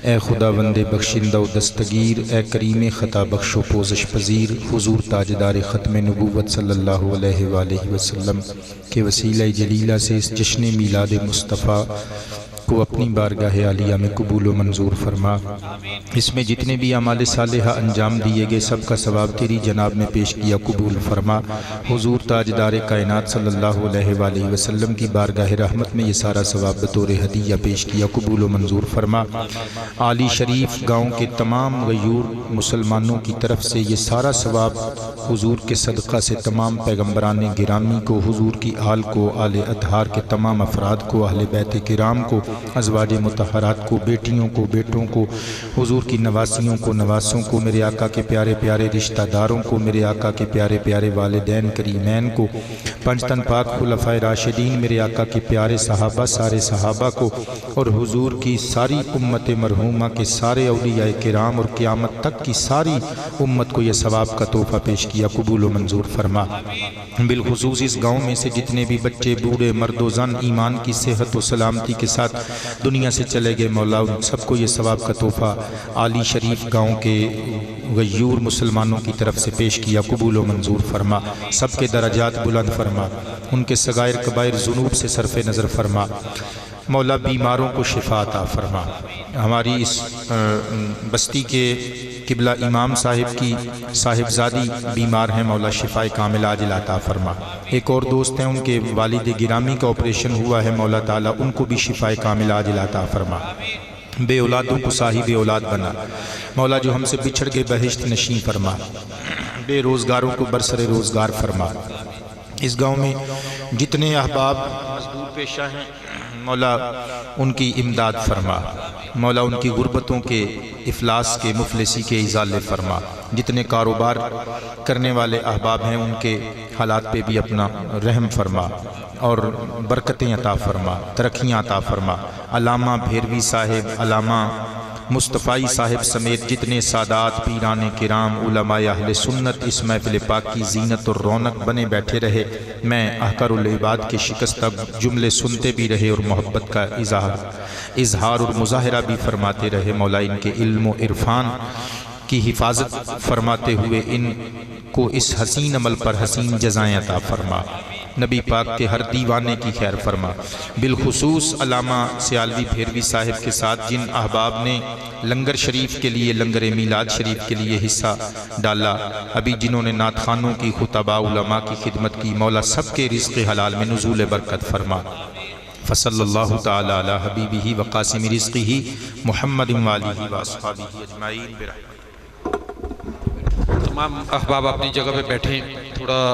اے خداوند بخشندہ و دستگیر اے کریم خطا بخش و پوزش پذیر حضور تاجدار ختم نبوت صلی اللہ علیہ وآلہ وسلم کے وسیلہ جلیلہ سے اس جشن میلاد مصطفیٰ کو کو اپنی بارگاہ عالیہ میں قبول و منظور فرما۔ اس میں جتنے بھی اعمال صالحہ انجام دیے گئے سب کا ثواب تیری جناب میں پیش کیا قبول فرما۔ حضور تاجدار کائنات صلی اللہ علیہ وآلہ وسلم کی بارگاہ رحمت میں یہ سارا ثواب بطور ہدیہ پیش کیا قبول و منظور فرما۔ عالی شریف گاؤں کے تمام غیور مسلمانوں کی طرف سے یہ سارا ثواب حضور کے صدقہ سے تمام پیغمبران گرامی کو، حضور کی آل کو، آل اطہار کے تمام افراد کو، اہل بیت کرام کو، ازواج مطہرات کو، بیٹیوں کو، بیٹوں کو، حضور کی نواسیوں کو، نواسوں کو، میرے آقا کے پیارے پیارے رشتہ داروں کو، میرے آقا کے پیارے پیارے والدین کریمین کو، پنج تن پاک خلفائے راشدین، میرے آقا کے پیارے صحابہ، سارے صحابہ کو، اور حضور کی ساری امت مرحومہ کے سارے اولیاء کرام اور قیامت تک کی ساری امت کو یہ ثواب کا تحفہ پیش کیا قبول و منظور فرما۔ بالخصوص اس گاؤں میں سے جتنے بھی بچے، بوڑھے، مرد و زن ایمان کی صحت و سلامتی کے ساتھ دنیا سے چلے گئے، مولا ان سب کو یہ ثواب کا تحفہ عالی شریف گاؤں کے غیور مسلمانوں کی طرف سے پیش کیا قبول و منظور فرما۔ سب کے درجات بلند فرما، ان کے صغائر کبائر ذنوب سے صرف نظر فرما۔ مولا بیماروں کو شفا عطا فرما۔ ہماری اس بستی کے قبلہ امام صاحب کی صاحبزادی بیمار ہیں، مولا شفا کامل عاجل عطا فرما۔ ایک اور دوست ہیں، ان کے والد گرامی کا آپریشن ہوا ہے، مولا تعالیٰ ان کو بھی شفا کامل عاجل عطا فرما۔ بے اولادوں کو صاحب اولاد بنا، مولا جو ہم سے بچھڑ کے بہشت نشین فرما۔ بے روزگاروں کو برسر روزگار فرما۔ اس گاؤں میں جتنے احباب مزدور پیشہ ہیں مولا ان کی امداد فرما، مولا ان کی غربتوں کے افلاس کے مفلسی کے ازالے فرما۔ جتنے کاروبار کرنے والے احباب ہیں ان کے حالات پہ بھی اپنا رحم فرما اور برکتیں عطا فرما، ترقیاں عطا فرما۔ علامہ بھیروی صاحب، علامہ مصطفی صاحب سمیت جتنے سادات، پیران کرام، علماء اہل سنت اس محفل پاک کی زینت اور رونق بنے بیٹھے رہے، میں احقر العباد کے شکستہ جملے سنتے بھی رہے اور محبت کا اظہار اور مظاہرہ بھی فرماتے رہے۔ مولا ان کے علم و عرفان کی حفاظت فرماتے ہوئے ان کو اس حسین عمل پر حسین جزائیں عطا فرما۔ نبی پاک کے ہر دیوانے کی خیر فرما۔ بالخصوص علامہ سیالوی بھیروی صاحب کے ساتھ جن احباب نے لنگر شریف کے لیے، لنگر میلاد شریف کے لیے حصہ ڈالا، ابھی جنہوں نے نعت خوانوں کی، خطباء علماء کی خدمت کی، مولا سب کے رزق حلال میں نزول برکت فرما۔ فصلی اللہ تعالی علی حبیبہ وقاسم رزقہ محمد وآلہ واصحابہ اجمعین برحمتہ۔ تمام احباب اپنی جگہ پہ بیٹھیں، تھوڑا